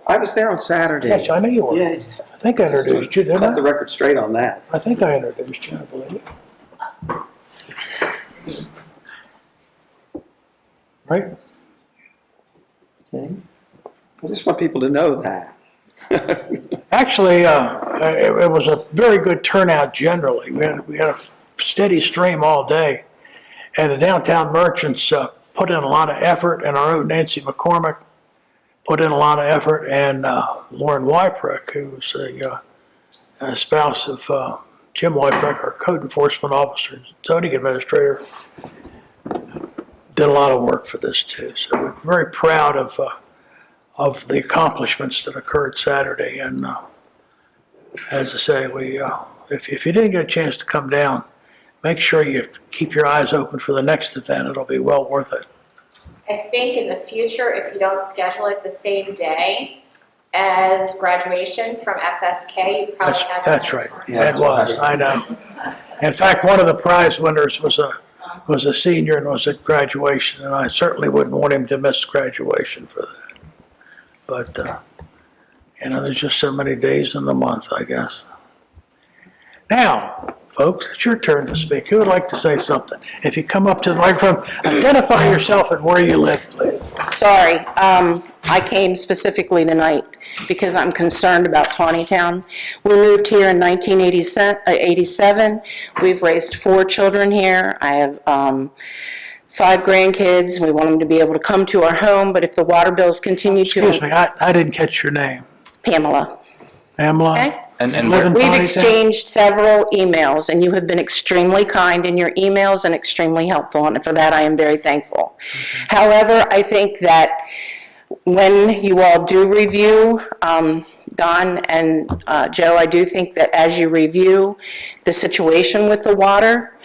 I was there on Saturday. Yes, I know you were. Yeah. I think I introduced you, didn't Set the I? record straight on that. I think I introduced you, I believe. Right? Okay. I just want people to know that. Actually, it was a very good turnout generally. We had a steady stream all day. And the downtown merchants put in a lot of effort, and our own Nancy McCormick put in a lot of effort, and Lauren Wyprick, who's a spouse of Jim Wyprick, our code enforcement officer, zoning administrator, did a lot of work for this too. So we're very proud of the accomplishments that occurred Saturday. And as I say, if you didn't get a chance to come down, make sure you keep your eyes open for the next event. It'll be well worth it. I think in the future, if you don't schedule it the same day as graduation from FSK, you probably have. That's right. Yeah, It was, I know. In fact, one of the prize winners was a senior and was at graduation, and I certainly wouldn't want him to miss graduation for that. But, there's just so many days in the month, I guess. Now, folks, it's your turn to speak. Who would like to say something? If you come up to the microphone, identify yourself and where you live, please. Sorry, I came specifically tonight because I'm concerned about Taneytown. We moved here in 1987. We've raised 4 children here. I have 5 grandkids. We want them to be able to come to our home, but if the water bills continue to... Excuse me, I didn't catch your name. Pamela. Pamela? Okay? And live in We've Taneytown? exchanged several emails, and you have been extremely kind in your emails and extremely helpful, and for that I am very thankful. However, I think that when you all do review, Don and Joe, I do think that as you review the situation with the water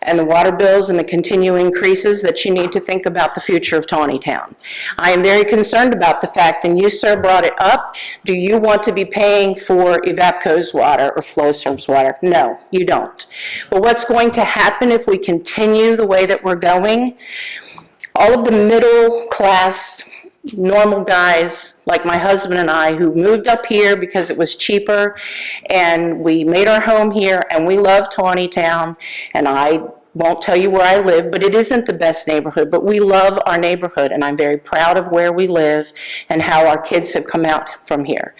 and the water bills and the continuing increases, that you need to think about the future of Taneytown. I am very concerned about the fact, and you, sir, brought it up, do you want to be paying for Evapco's water or FlowServe's water? No, you don't. But what's going to happen if we continue the way that we're going? All of the middle class, normal guys like my husband and I who moved up here because it was cheaper and we made our home here and we love Taneytown, and I won't tell you where I live, but it isn't the best neighborhood, but we love our neighborhood and I'm very proud of where we live and how our kids have come out from here.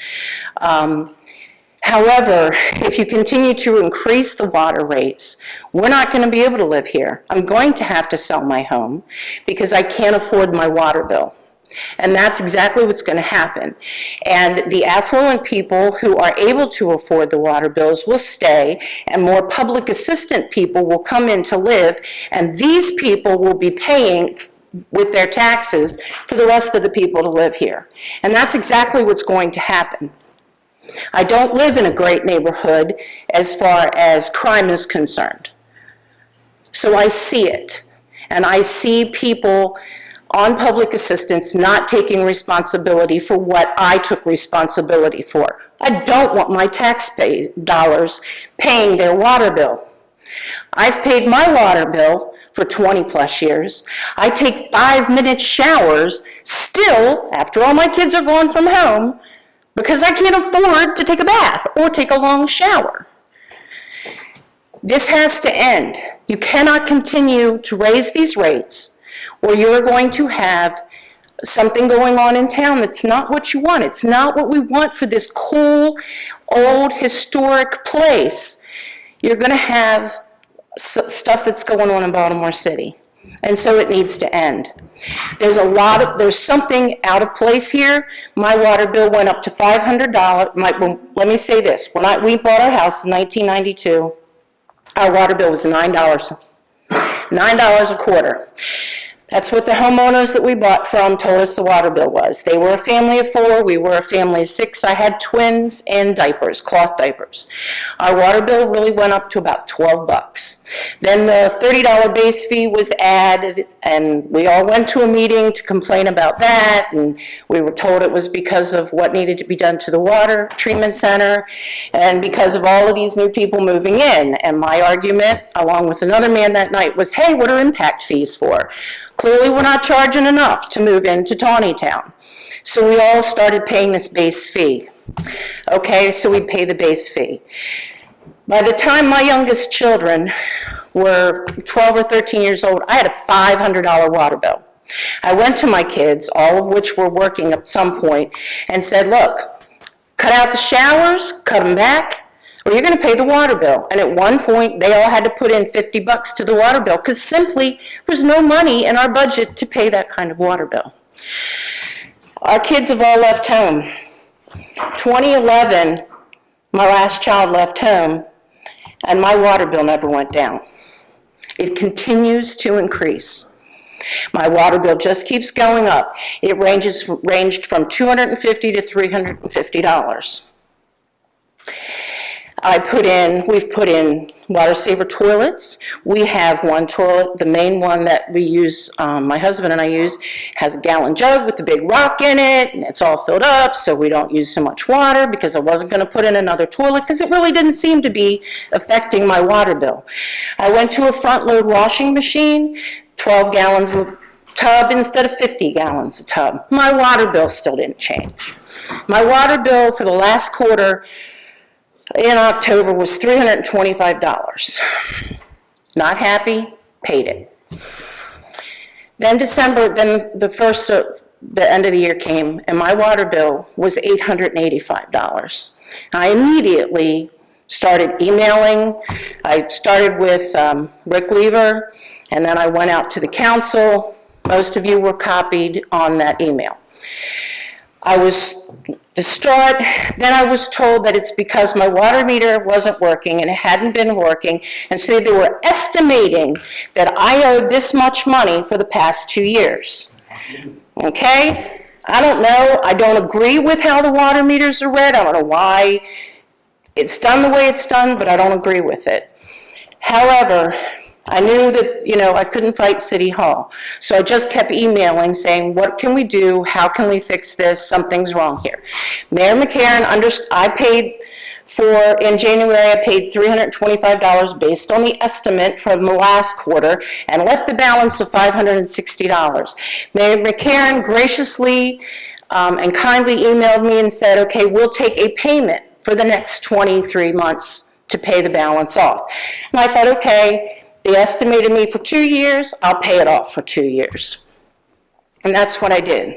However, if you continue to increase the water rates, we're not going to be able to live here. I'm going to have to sell my home because I can't afford my water bill. And that's exactly what's going to happen. And the affluent people who are able to afford the water bills will stay, and more public assistant people will come in to live, and these people will be paying with their taxes for the rest of the people to live here. And that's exactly what's going to happen. I don't live in a great neighborhood as far as crime is concerned. So I see it, and I see people on public assistance not taking responsibility for what I took responsibility for. I don't want my tax dollars paying their water bill. I've paid my water bill for 20 plus years. I take 5-minute showers still after all my kids are gone from home because I can't afford to take a bath or take a long shower. This has to end. You cannot continue to raise these rates, or you're going to have something going on in town that's not what you want. It's not what we want for this cool, old, historic place. You're going to have stuff that's going on in Baltimore City, and so it needs to end. There's something out of place here. My water bill went up to $500. Let me say this. When we bought our house in 1992, our water bill was $9 a quarter. That's what the homeowners that we bought from told us the water bill was. They were a family of 4, we were a family of 6. I had twins and diapers, cloth diapers. Our water bill really went up to about $12. Then the $30 base fee was added, and we all went to a meeting to complain about that, and we were told it was because of what needed to be done to the water treatment center, and because of all of these new people moving in. And my argument, along with another man that night, was, hey, what are impact fees for? Clearly, we're not charging enough to move into Taneytown. So we all started paying this base fee. Okay, so we pay the base fee. By the time my youngest children were 12 or 13 years old, I had a $500 water bill. I went to my kids, all of which were working at some point, and said, look, cut out the showers, cut them back, or you're going to pay the water bill. And at one point, they all had to put in $50 to the water bill because simply there's no money in our budget to pay that kind of water bill. Our kids have all left home. 2011, my last child left home, and my water bill never went down. It continues to increase. My water bill just keeps going up. It ranged from $250 to $350. We've put in water saver toilets. We have one toilet, the main one that we use, my husband and I use, has a gallon jug with a big rock in it, and it's all filled up, so we don't use so much water because I wasn't going to put in another toilet because it really didn't seem to be affecting my water bill. I went to a front load washing machine, 12 gallons a tub instead of 50 gallons a tub. My water bill still didn't change. My water bill for the last quarter in October was $325. Not happy, paid it. Then the end of the year came, and my water bill was $885. I immediately started emailing. I started with Rick Weaver, and then I went out to the council. Most of you were copied on that email. I was distraught. Then I was told that it's because my water meter wasn't working and it hadn't been working, and so they were estimating that I owed this much money for the past 2 years. Okay? I don't know. I don't agree with how the water meters are read. I don't know why it's done the way it's done, but I don't agree with it. However, I knew that, I couldn't fight City Hall. So I just kept emailing saying, what can we do? How can we fix this? Something's wrong here. Mayor McCarron, I paid in January, I paid $325 based on the estimate from the last quarter and left the balance of $560. Mayor McCarron graciously and kindly emailed me and said, okay, we'll take a payment for the next 23 months to pay the balance off. And I thought, okay, they estimated me for 2 years, I'll pay it off for 2 years. And that's what I did.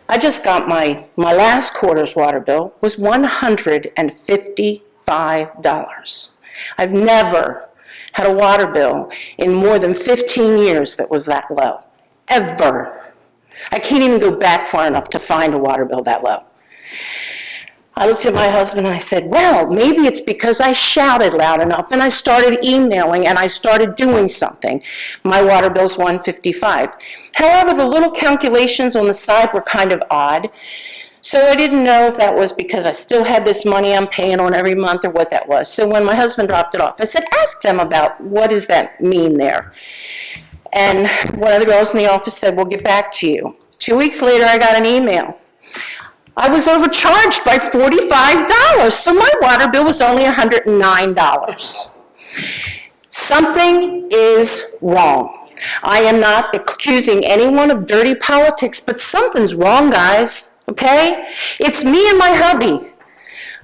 I just got my last quarter's water bill was $155. I've never had a water bill in more than 15 years that was that low, ever. I can't even go back far enough to find a water bill that low. I looked at my husband and I said, well, maybe it's because I shouted loud enough and I started emailing and I started doing something. My water bill's $155. However, the little calculations on the side were kind of odd. So I didn't know if that was because I still had this money I'm paying on every month or what that was. So when my husband dropped it off, I said, ask them about what does that mean there. And one of the girls in the office said, we'll get back to you. 2 weeks later, I got an email. I was overcharged by $45, so my water bill was only $109. Something is wrong. I am not accusing anyone of dirty politics, but something's wrong, guys, okay? It's me and my hubby.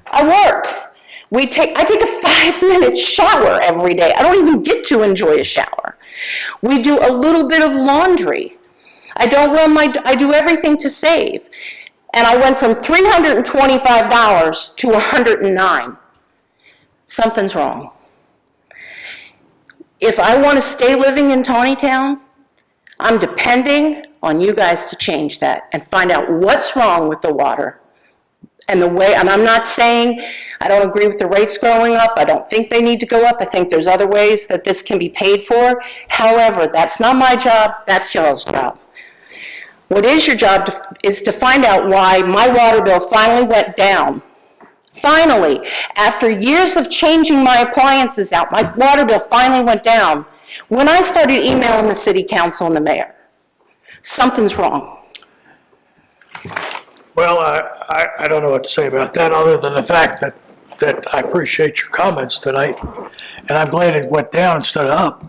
I work. I take a 5-minute shower every day. I don't even get to enjoy a shower. We do a little bit of laundry. I do everything to save. And I went from $325 to $109. Something's wrong. If I want to stay living in Taneytown, I'm depending on you guys to change that and find out what's wrong with the water. And I'm not saying I don't agree with the rates going up. I don't think they need to go up. I think there's other ways that this can be paid for. However, that's not my job, that's y'all's job. What is your job is to find out why my water bill finally went down. Finally, after years of changing my appliances out, my water bill finally went down when I started emailing the city council and the mayor. Something's wrong. Well, I don't know what to say about that other than the fact that I appreciate your comments tonight, and I'm glad it went down instead of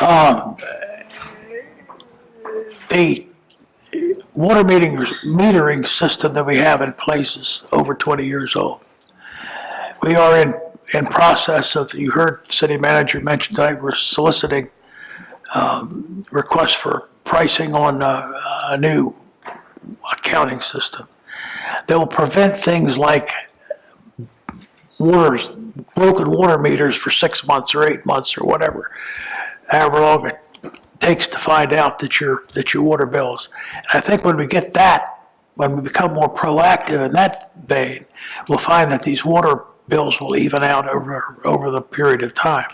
up. The water metering system that we have in place is over 20 years old. We are in process of, you heard the city manager mention tonight, we're soliciting requests for pricing on a new accounting system that will prevent things like broken water meters for 6 months or 8 months or whatever, however long it takes to find out that your water bills. And I think when we get that, when we become more proactive in that vein, we'll find that these water bills will even out over the period of time.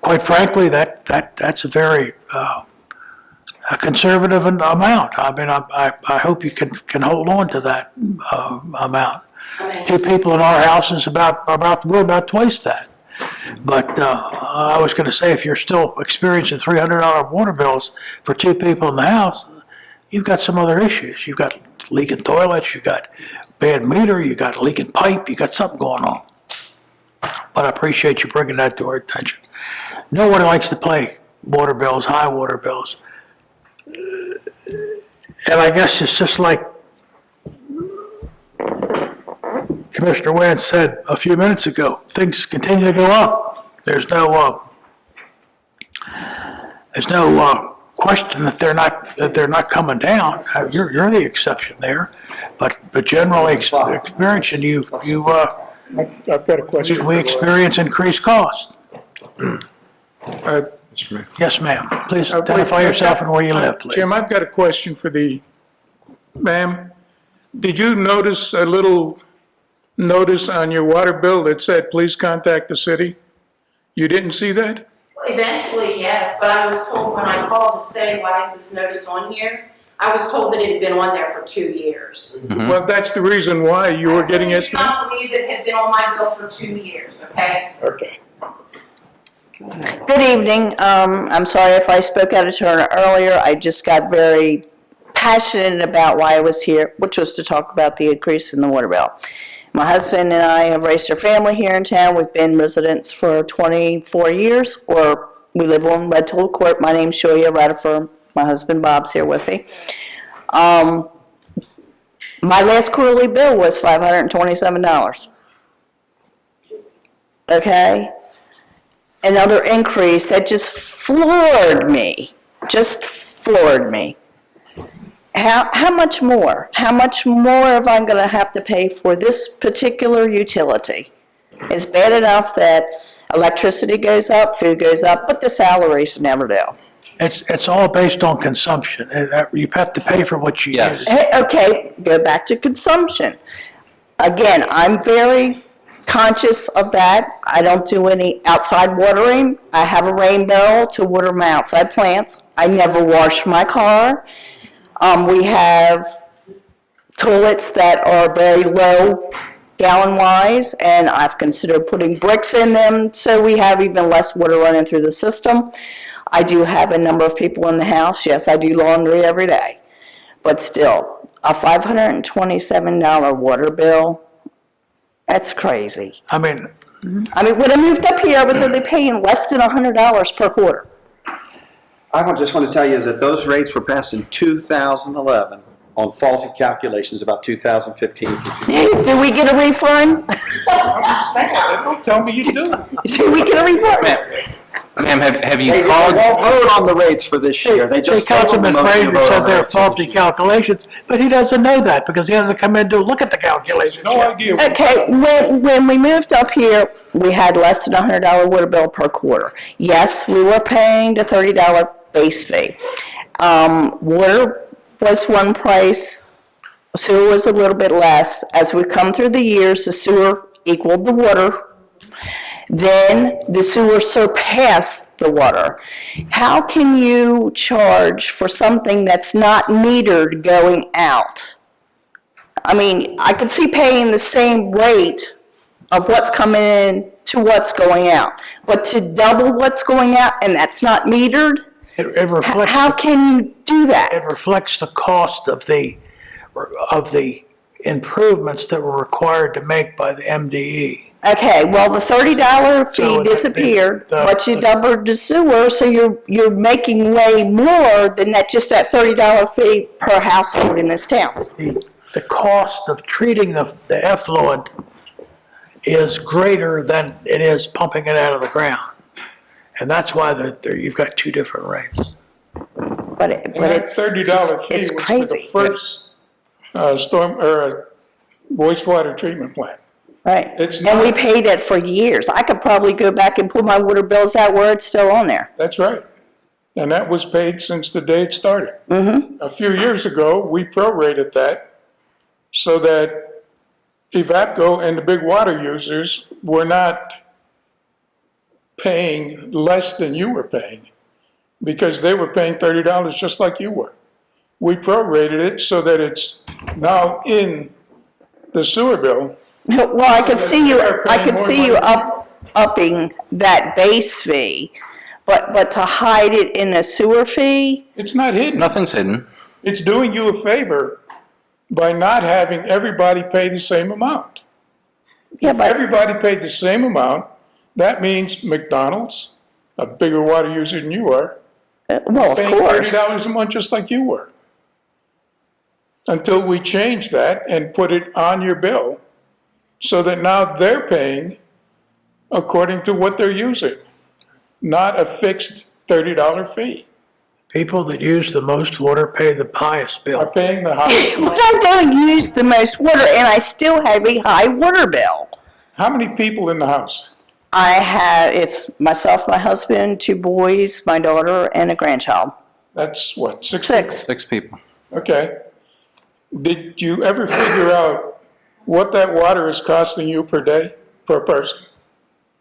Quite frankly, that's a very a conservative amount. I mean, I hope you can hold on to that amount. Two people in our house is we're about twice that. But I was going to say, if you're still experiencing $300 water bills for two people in the house, you've got some other issues. You've got leaking toilets, you've got bad meter, you've got leaking pipe, you've got something going on. But I appreciate you bringing that to our attention. No one likes to pay water bills, high water bills. And I guess it's just like Commissioner Wynn said a few minutes ago, things continue to go up. There's no question that they're not coming down. You're the exception there, but generally experiencing I've got a question. we experience increased costs. Yes, ma'am. Please identify yourself and where you live, please. Jim, I've got a question for the, ma'am. Did you notice a little notice on your water bill that said, please contact the city? You didn't see that? Eventually, yes, but I was told when I called to say, why is this notice on here? I was told that it had been on there for 2 years. Well, that's the reason why you were getting I it. do not believe it had been on my bill for 2 years, okay? Okay. Good evening. I'm sorry if I spoke out of turn earlier. I just got very passionate about why I was here, which was to talk about the increase in the water bill. My husband and I have raised our family here in town. We've been residents for 24 years, or we live on Red Toll Court. My name's Shoya Ratifer. My husband Bob's here with me. My last quarterly bill was $527. Okay? Another increase that just floored me. Just floored me. How much more? How much more am I going to have to pay for this particular utility? It's bad enough that electricity goes up, food goes up, but the salaries never do. It's all based on consumption. You have to pay for what you use. Hey, okay, go back to consumption. Again, I'm very conscious of that. I don't do any outside watering. I have a rain barrel to water my outside plants. I never wash my car. We have toilets that are very low gallon-wise, and I've considered putting bricks in them so we have even less water running through the system. I do have a number of people in the house. Yes, I do laundry every day. But still, a $527 water bill, that's crazy. I mean, when I moved up here, I was only paying less than $100 per quarter. I just want to tell you that those rates were passed in 2011 on faulty calculations about 2015. Do we get a refund? Don't tell me you do. Do we get a refund? Ma'am, have you They called? won't vote on the rates for this year. They just Councilman tabled the motion to Frazier vote said on they're rates for this faulty year. calculations, but he doesn't know that because he hasn't come in to look at the calculations No yet. idea. Okay, when we moved up here, we had less than $100 water bill per quarter. Yes, we were paying the $30 base fee. Water was one price, sewer was a little bit less. As we come through the years, the sewer equaled the water. Then the sewer surpassed the water. How can you charge for something that's not metered going out? I mean, I could see paying the same rate of what's coming in to what's going out, but to double what's going out and that's not metered, It reflects. how can you do that? It reflects the cost of the improvements that were required to make by the MDE. Okay, well, the $30 So fee the- disappeared, the- but you doubled the sewer, so you're making way more than just that $30 fee per household in this town. The cost of treating the effluent is greater than it is pumping it out of the ground. And that's why you've got two different rates. But And that it's $30 fee it's was for crazy. the first wastewater treatment plant. Right, It's and we not- paid it for years. I could probably go back and pull my water bills out where it's still on there. That's right. And that was paid since the day it started. Mm-hmm. A few years ago, we prorated that so that Evapco and the big water users were not paying less than you were paying because they were paying $30 just like you were. We prorated it so that it's now in the sewer bill. Well, I could see you upping that base fee, but to hide it in a sewer fee? It's not hidden. Nothing's hidden. It's doing you a favor by not having everybody pay the same amount. Yeah, If but, everybody paid the same amount, that means McDonald's, a bigger water user than you are, well, of paying course. $30 a month just like you were. Until we change that and put it on your bill so that now they're paying according to what they're using, not a fixed $30 fee. People that use the most water pay the highest Are bill. paying the highest. But I don't use the most water, and I still have a high water bill. How many people in the house? It's myself, my husband, 2 boys, my daughter, and a grandchild. That's what, 6? 6. 6 people. Okay. Did you ever figure out what that water is costing you per day, per person?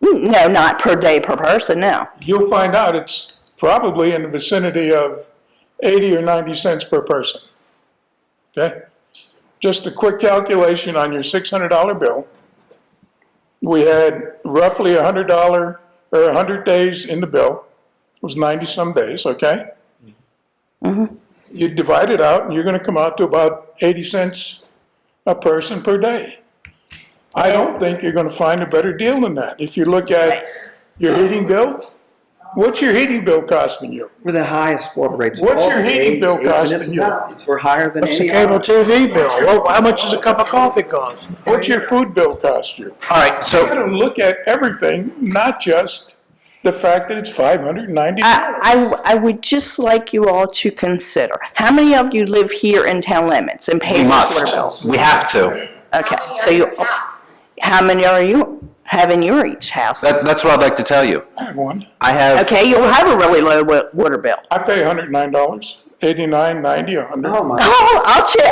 No, not per day per person, no. You'll find out it's probably in the vicinity of 80 or 90 cents per person. Okay? Just a quick calculation on your $600 bill. We had roughly $100 or 100 days in the bill. It was 90 some days, okay? Mm-hmm. You divide it out and you're gonna come out to about 80 cents a person per day. I don't think you're gonna find a better deal than that. If you look at your heating bill, what's your heating bill costing you? We're the highest water rates. of What's all your the heating bill eight costing you? municipalities. We're higher than What's the any cable other. TV bill? How much does a cup of coffee cost? What's your food bill cost you? All right, You so gotta look at everything, not just the fact that it's $590. I would just like you all to consider, how many of you live here in town limits and pay we your water must, bills? we have to. Okay, How many so are in you, your house? how many are you have in your each house? That's what I'd like to tell you. I have one. I have, Okay, you'll have a really low water bill. I pay $109, 89, 90, 100. Oh, my, Oh,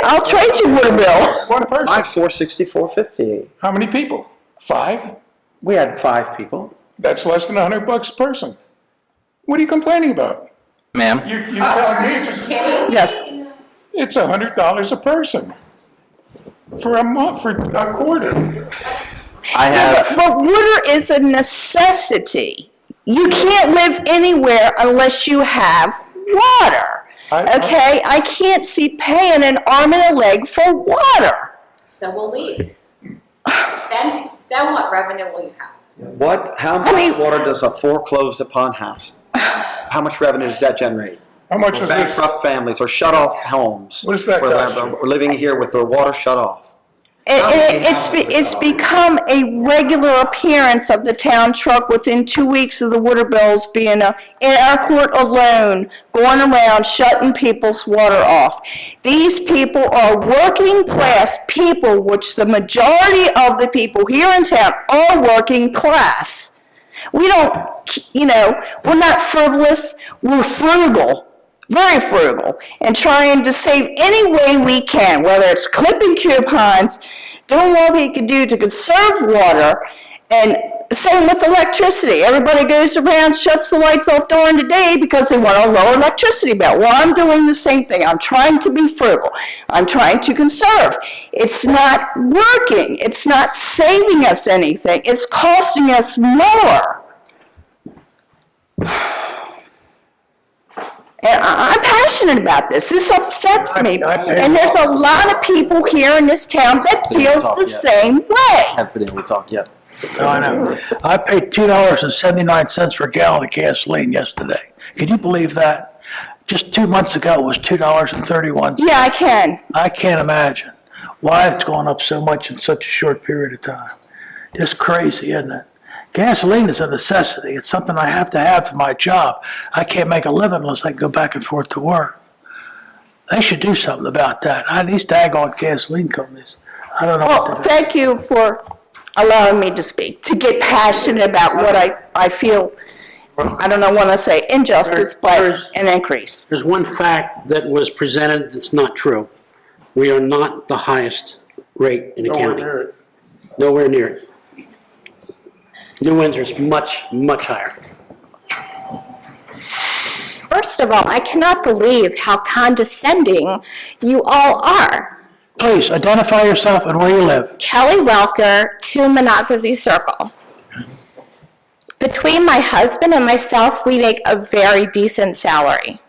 I'll trade you water bill. One person. my 460, 458. How many people? 5? We had 5 people. That's less than $100 a person. What are you complaining about? ma'am, You're telling me Yes. it's $100 a person for a month, for a quarter. I have, But water is a necessity. You can't live anywhere unless you have water. Okay? I can't see paying an arm and a leg for water. So we'll leave. Then what revenue will you have? How much water does a foreclosed upon house? How much revenue does that generate? How much Or is this? bankrupt families or shut off homes. What does that where cost they're- you? We're living here with their water shut off. It's become a regular appearance of the town truck within 2 weeks of the water bills being in our court alone, going around shutting people's water off. These people are working class people, which the majority of the people here in town are working class. We don't, we're not frivolous, we're frugal. Very frugal, and trying to save any way we can, whether it's clipping coupons, doing what we can do to conserve water, and same with electricity. Everybody goes around, shuts the lights off during the day because they want a lower electricity bill. Well, I'm doing the same thing. I'm trying to be frugal. I'm trying to conserve. It's not working. It's not saving us anything. It's costing us more. And I'm passionate about this. This upsets me. And there's a lot of people here in this town that feels the same way. Haven't been able to talk yet. No, I know. I paid $2.79 for a gallon of gasoline yesterday. Can you believe that? Just 2 months ago, it was $2.31. Yeah, I can. I can't imagine why it's gone up so much in such a short period of time. Just crazy, isn't it? Gasoline is a necessity. It's something I have to have for my job. I can't make a living unless I can go back and forth to work. They should do something about that. These daggone gasoline companies, I don't know what Well, to do. thank you for allowing me to speak, to get passionate about what I feel, I don't know what to say, injustice, but an increase. There's one fact that was presented that's not true. We are not the highest rate in the Nowhere county. near it. Nowhere near it. New Windsor's much, much higher. First of all, I cannot believe how condescending you all are. Please, identify yourself and where you live. Kelly Welker, 2 Monocacy Circle. Between my husband and myself, we make a very decent salary.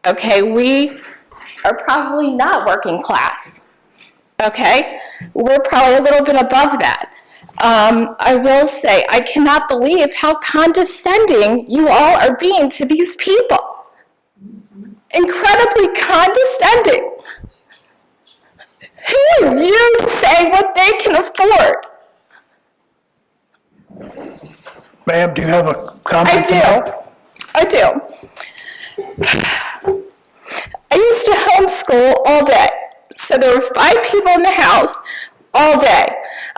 Okay, we are probably not working class. Okay, we're probably a little bit above that. I will say, I cannot believe how condescending you all are being to these people. Incredibly condescending. Who are you to say what they can afford? Ma'am, do you have a comment? I do. I used to homeschool all day. So there were 5 people in the house all day.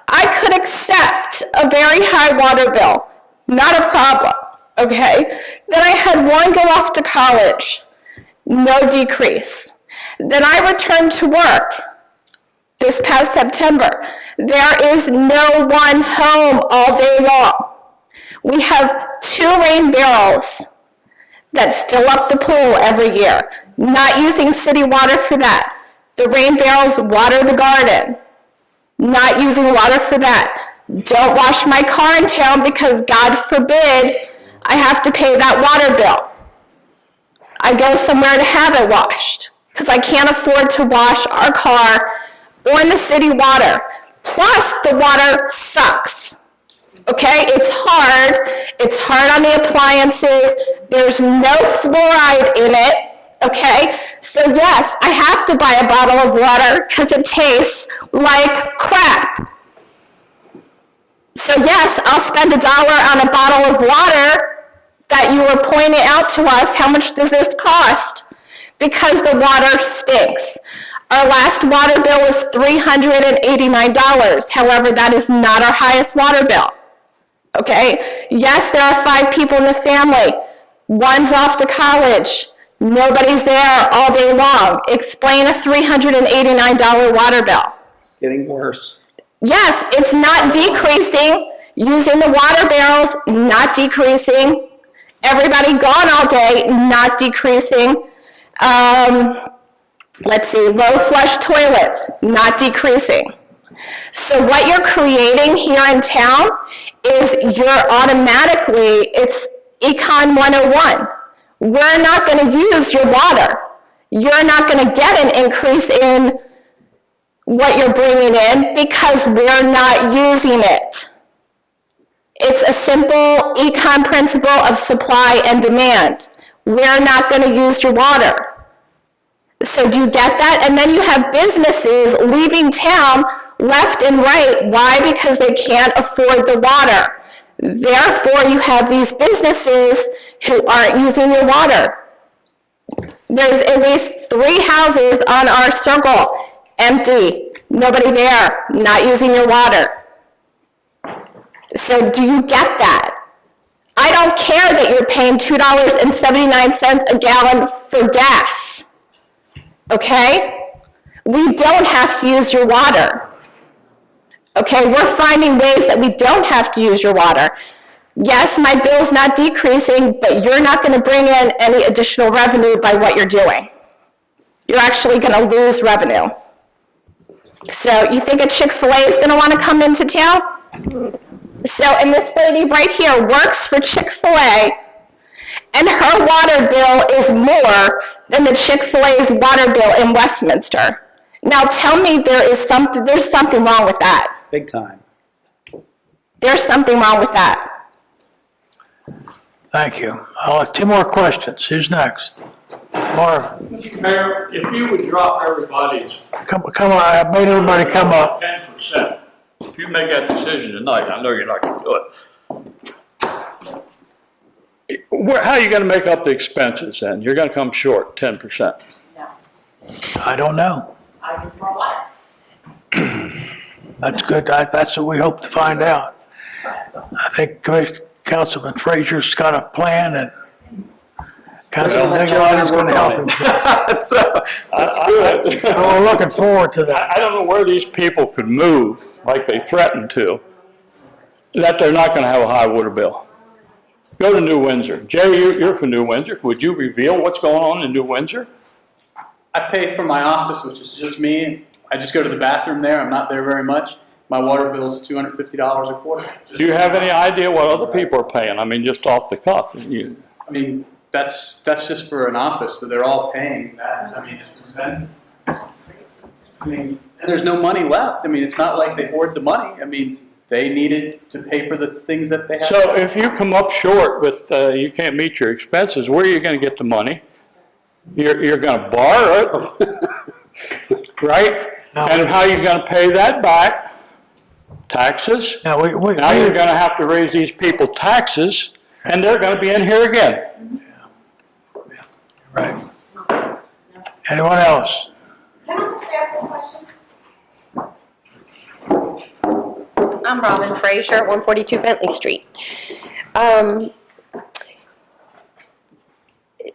I could accept a very high water bill. Not a problem, okay? Then I had one go off to college. No decrease. Then I returned to work. this past September. There is no one home all day long. We have 2 rain barrels that fill up the pool every year, not using city water for that. The rain barrels water the garden, not using water for that. Don't wash my car in town because God forbid I have to pay that water bill. I go somewhere to have it washed because I can't afford to wash our car on the city water. Plus, the water sucks. Okay, it's hard on the appliances, there's no fluoride in it, okay? So yes, I have to buy a bottle of water because it tastes like crap. So yes, I'll spend $1 on a bottle of water that you were pointing out to us. How much does this cost? Because the water stinks. Our last water bill was $389. However, that is not our highest water bill. Okay? Yes, there are 5 people in the family. One's off to college. Nobody's there all day long. Explain a $389 water bill. Getting worse. Yes, it's not decreasing. Using the water barrels, not decreasing. Everybody gone all day, not decreasing. Let's see, low flush toilets, not decreasing. So what you're creating here in town is it's Econ 101. We're not going to use your water. You're not going to get an increase in what you're bringing in because we're not using it. It's a simple econ principle of supply and demand. We're not going to use your water. So do you get that? And then you have businesses leaving town left and right. Why? Because they can't afford the water. Therefore, you have these businesses who aren't using your water. There's at least 3 houses on our circle, empty, nobody there, not using your water. So do you get that? I don't care that you're paying $2.79 a gallon for gas. Okay? We don't have to use your water. Okay, we're finding ways that we don't have to use your water. Yes, my bill's not decreasing, but you're not going to bring in any additional revenue by what you're doing. You're actually going to lose revenue. So you think a Chick-fil-A is going to want to come into town? So, and this lady right here works for Chick-fil-A, and her water bill is more than the Chick-fil-A's water bill in Westminster. Now tell me there's something wrong with that. Big time. There's something wrong with that. Thank you. I'll have 2 more questions. Who's next? Marv, Mr. Mayor, if you would drop everybody's come on, I made everybody come up. 10%, if you make that decision tonight, I know you're not going to do it. How are you going to make up the expenses then? You're going to come short 10%. No, I don't know. I use more water. That's good. That's what we hope to find out. I think Councilman Frazier's got a plan, and Councilman Nicolai is going to help him. That's good. We're looking forward to that. I don't know where these people could move like they threatened to, that they're not going to have a high water bill. Go to New Windsor. Jay, you're from New Windsor. Would you reveal what's going on in New Windsor? I pay for my office, which is just me. I just go to the bathroom there. I'm not there very much. My water bill is $250 a quarter. Do you have any idea what other people are paying? I mean, just off the cuff. I mean, that's just for an office, so they're all paying that. I mean, it's expensive. I mean, and there's no money left. I mean, it's not like they hoard the money. I mean, they needed to pay for the things that they have. So if you come up short with, you can't meet your expenses, where are you going to get the money? You're going to borrow it, right? And how are you going to pay that back? Taxes? Now, you're going to have to raise these people taxes, and they're going to be in here again. Right. Anyone else? Can I just ask a question? I'm Robin Frazier, 142 Bentley Street.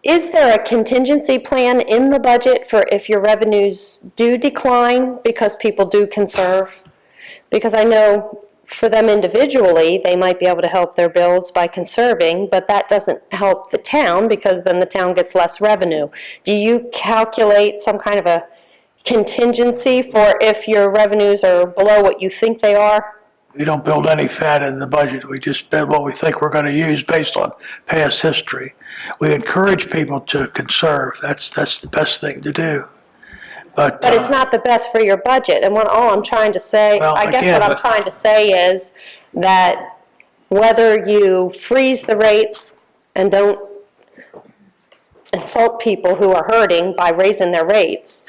is there a contingency plan in the budget for if your revenues do decline because people do conserve? Because I know for them individually, they might be able to help their bills by conserving, but that doesn't help the town because then the town gets less revenue. Do you calculate some kind of a contingency for if your revenues are below what you think they are? We don't build any fat in the budget. We just spend what we think we're going to use based on past history. We encourage people to conserve. That's the best thing to do. But it's not the best for your budget, and all I'm trying to say, Well, I guess again, what I'm but- trying to say is that whether you freeze the rates and don't insult people who are hurting by raising their rates,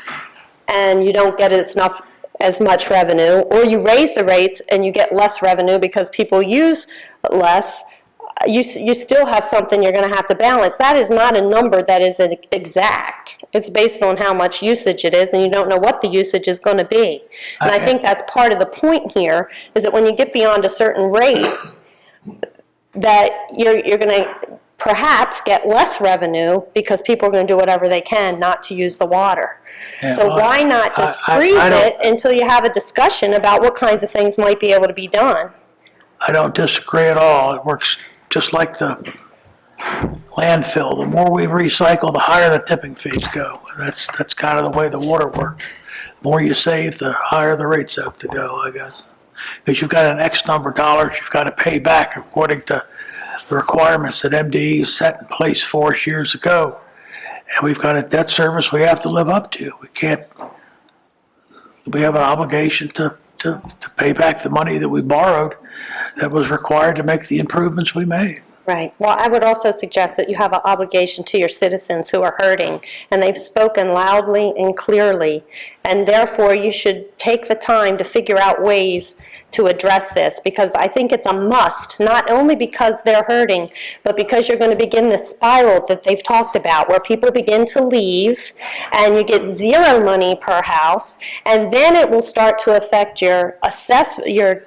and you don't get as much revenue, or you raise the rates and you get less revenue because people use less, you still have something you're going to have to balance. That is not a number that is exact. It's based on how much usage it is, and you don't know what the usage is going to be. And I think that's part of the point here, is that when you get beyond a certain rate, that you're going to perhaps get less revenue because people are going to do whatever they can not to use the water. Yeah, So well, why not just I freeze don't- it until you have a discussion about what kinds of things might be able to be done? I don't disagree at all. It works just like the landfill. The more we recycle, the higher the tipping fees go. And that's kind of the way the water works. The more you save, the higher the rates have to go, I guess. Because you've got an X number of dollars you've got to pay back according to the requirements that MDE set in place for us years ago. And we've got a debt service we have to live up to. We have an obligation to pay back the money that we borrowed that was required to make the improvements we made. Right. Well, I would also suggest that you have an obligation to your citizens who are hurting, and they've spoken loudly and clearly, and therefore you should take the time to figure out ways to address this, because I think it's a must, not only because they're hurting, but because you're going to begin this spiral that they've talked about, where people begin to leave, and you get zero money per house, and then it will start to affect your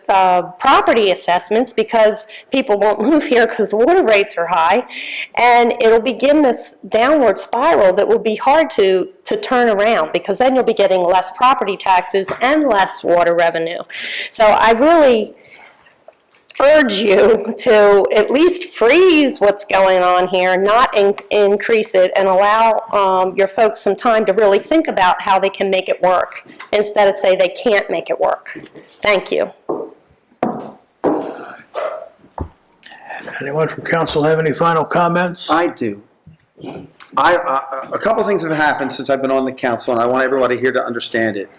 property assessments, because people won't move here because the water rates are high, and it'll begin this downward spiral that will be hard to turn around, because then you'll be getting less property taxes and less water revenue. So I really urge you to at least freeze what's going on here, not increase it, and allow your folks some time to really think about how they can make it work, instead of say they can't make it work. Thank you. Anyone from council have any final comments? I do. A couple things have happened since I've been on the council, and I want everybody here to understand it.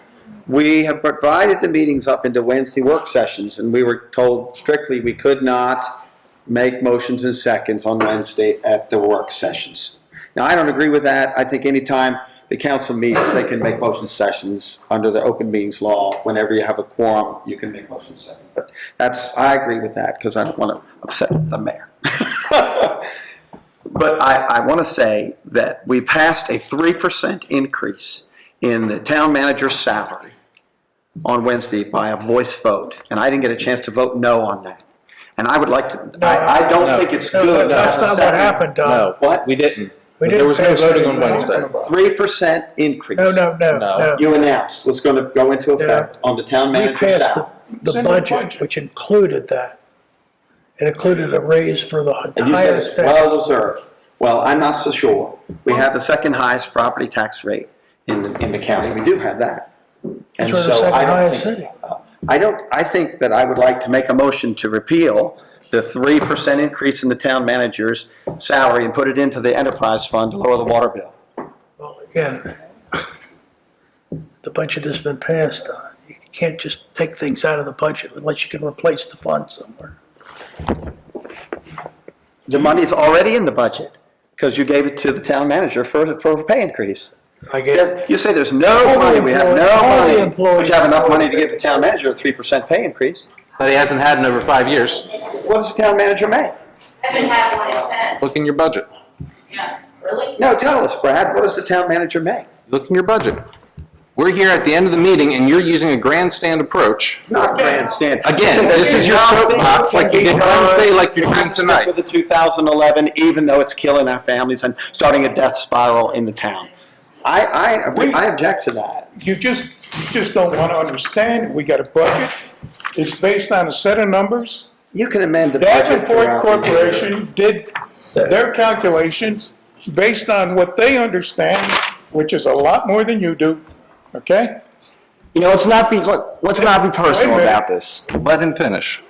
We have divided the meetings up into Wednesday work sessions, and we were told strictly we could not make motions and seconds on Wednesday at the work sessions. Now, I don't agree with that. I think anytime the council meets, they can make motion sessions under the open meetings law. Whenever you have a quorum, you can make motion seconds. But I agree with that, because I don't want to upset the mayor. But I want to say that we passed a 3% increase in the town manager's salary on Wednesday by a voice vote, and I didn't get a chance to vote no on that. And I would like to, I don't think it's good. That's not what happened, Don. No, What? we didn't. We There was no didn't pass voting on anything. Wednesday. 3% increase. No. You announced was going to go into effect on the town We manager's passed salary. the budget, which included that. It included a raise for the And you said entire it's state. well deserved. Well, I'm not so sure. We have the second highest property tax rate in the county. We do have that. And It's the so second I don't highest think, city. I think that I would like to make a motion to repeal the 3% increase in the town manager's salary and put it into the enterprise fund to lower the water bill. Well, again, the budget has been passed. You can't just take things out of the budget unless you can replace the fund somewhere. The money's already in the budget because you gave it to the town manager for a pay increase. I get You say there's no money, we have no money, but you have enough money to give the town manager a 3% pay increase. That he hasn't had in over 5 years. What does the town manager make? Haven't had one in 10. Look in your budget. Yeah, really? No, tell us, Brad, what does the town manager make? Look in your budget. We're here at the end of the meeting, and you're using a grandstand approach. Not grandstand. Again, this is your soapbox, like you did Wednesday, like you're doing tonight. With the 2011, even though it's killing our families and starting a death spiral in the town. I object to that. You just don't want to understand. We got a budget. It's based on a set of numbers. You can amend the budget. Davenport Corporation did their calculations based on what they understand, which is a lot more than you do, okay? You know, let's not be personal minute. about this. Let him finish.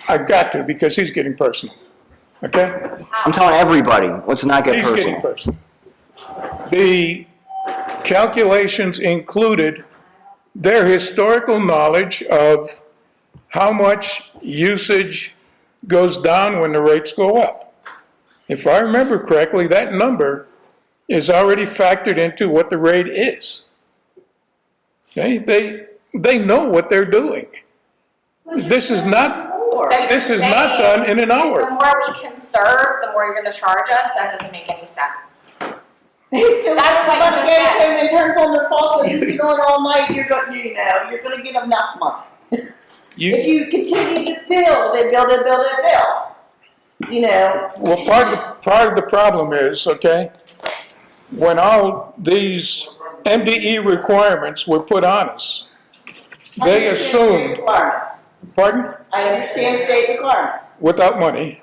I've got to, because he's getting personal, okay? I'm telling everybody, let's not get He's getting personal. personal. The calculations included their historical knowledge of how much usage goes down when the rates go up. If I remember correctly, that number is already factored into what the rate is. Okay, they know what they're doing. This is not done in an The hour. more we conserve, the more you're gonna charge us, that doesn't make any sense. That's what you just said. And it turns on their faucet, and you're going all night, you're gonna get enough money. If you continue to build and build and build and build, you know. Well, part of the problem is, okay, when all these MDE requirements were put on us, they assumed, pardon? I understand state requirements. Without money,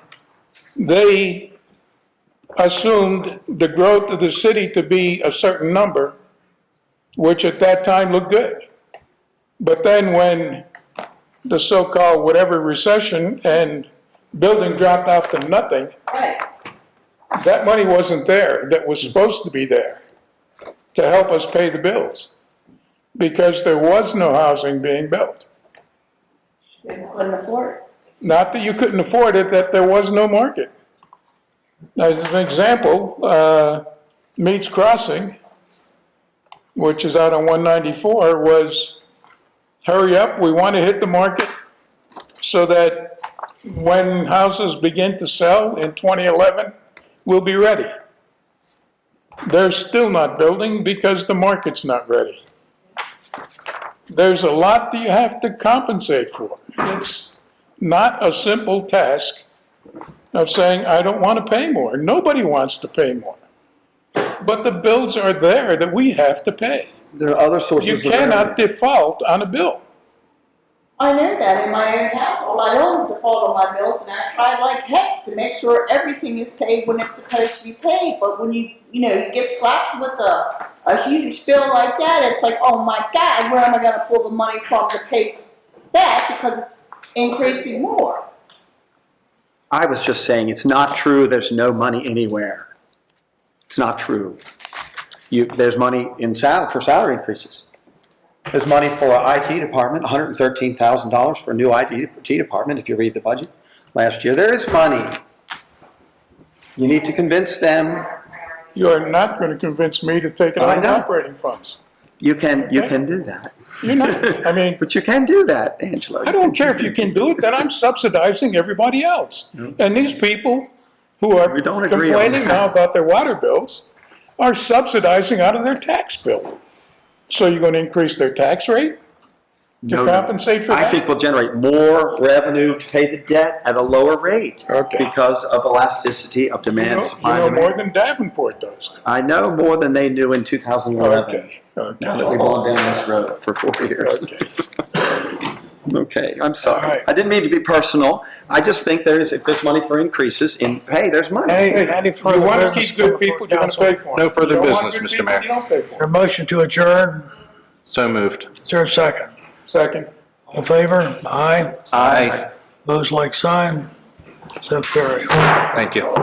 they assumed the growth of the city to be a certain number, which at that time looked good. But then when the so-called whatever recession and building dropped off to nothing, Right. that money wasn't there that was supposed to be there to help us pay the bills, because there was no housing being built. Couldn't afford it. Not that you couldn't afford it, that there was no market. As an example, Meats Crossing, which is out on 194, was, hurry up, we want to hit the market so that when houses begin to sell in 2011, we'll be ready. They're still not building because the market's not ready. There's a lot that you have to compensate for. It's not a simple task of saying, I don't want to pay more. Nobody wants to pay more. But the bills are there that we have to pay. There are other sources You of revenue. cannot default on a bill. I know that in my own household, I don't default on my bills, and I try like heck to make sure everything is paid when it's supposed to be paid. But when you get slapped with a huge bill like that, it's like, oh my God, where am I going to pull the money from to pay that, because it's increasing more? I was just saying, it's not true there's no money anywhere. It's not true. There's money for salary increases. There's money for our IT department, $113,000 for a new IT department, if you read the budget last year. There is money. You need to convince them. You are not going to convince me to take it out of operating funds. You can do that. You're not, I mean. But you can do that, Angela. I don't care if you can do it, then I'm subsidizing everybody else. And these people who are complaining now about their water bills are subsidizing out of their tax bill. So you're going to increase their tax rate to compensate for that? I think we'll generate more revenue to pay the debt at a lower rate because of elasticity of demand and supply. You know more than Davenport does. I know more than they knew in 2011. Now that we've gone down this road for 4 years. Okay, I'm sorry. I didn't mean to be personal. I just think if there's money for increases in pay, there's money. You want to keep good people, you're going to pay for them. No further business, Mr. Mayor. You don't pay for them. Your motion to adjourn, So moved. is there a second? Second. All in favor? Aye. Aye. Opposed, like sign. So carried. Thank you.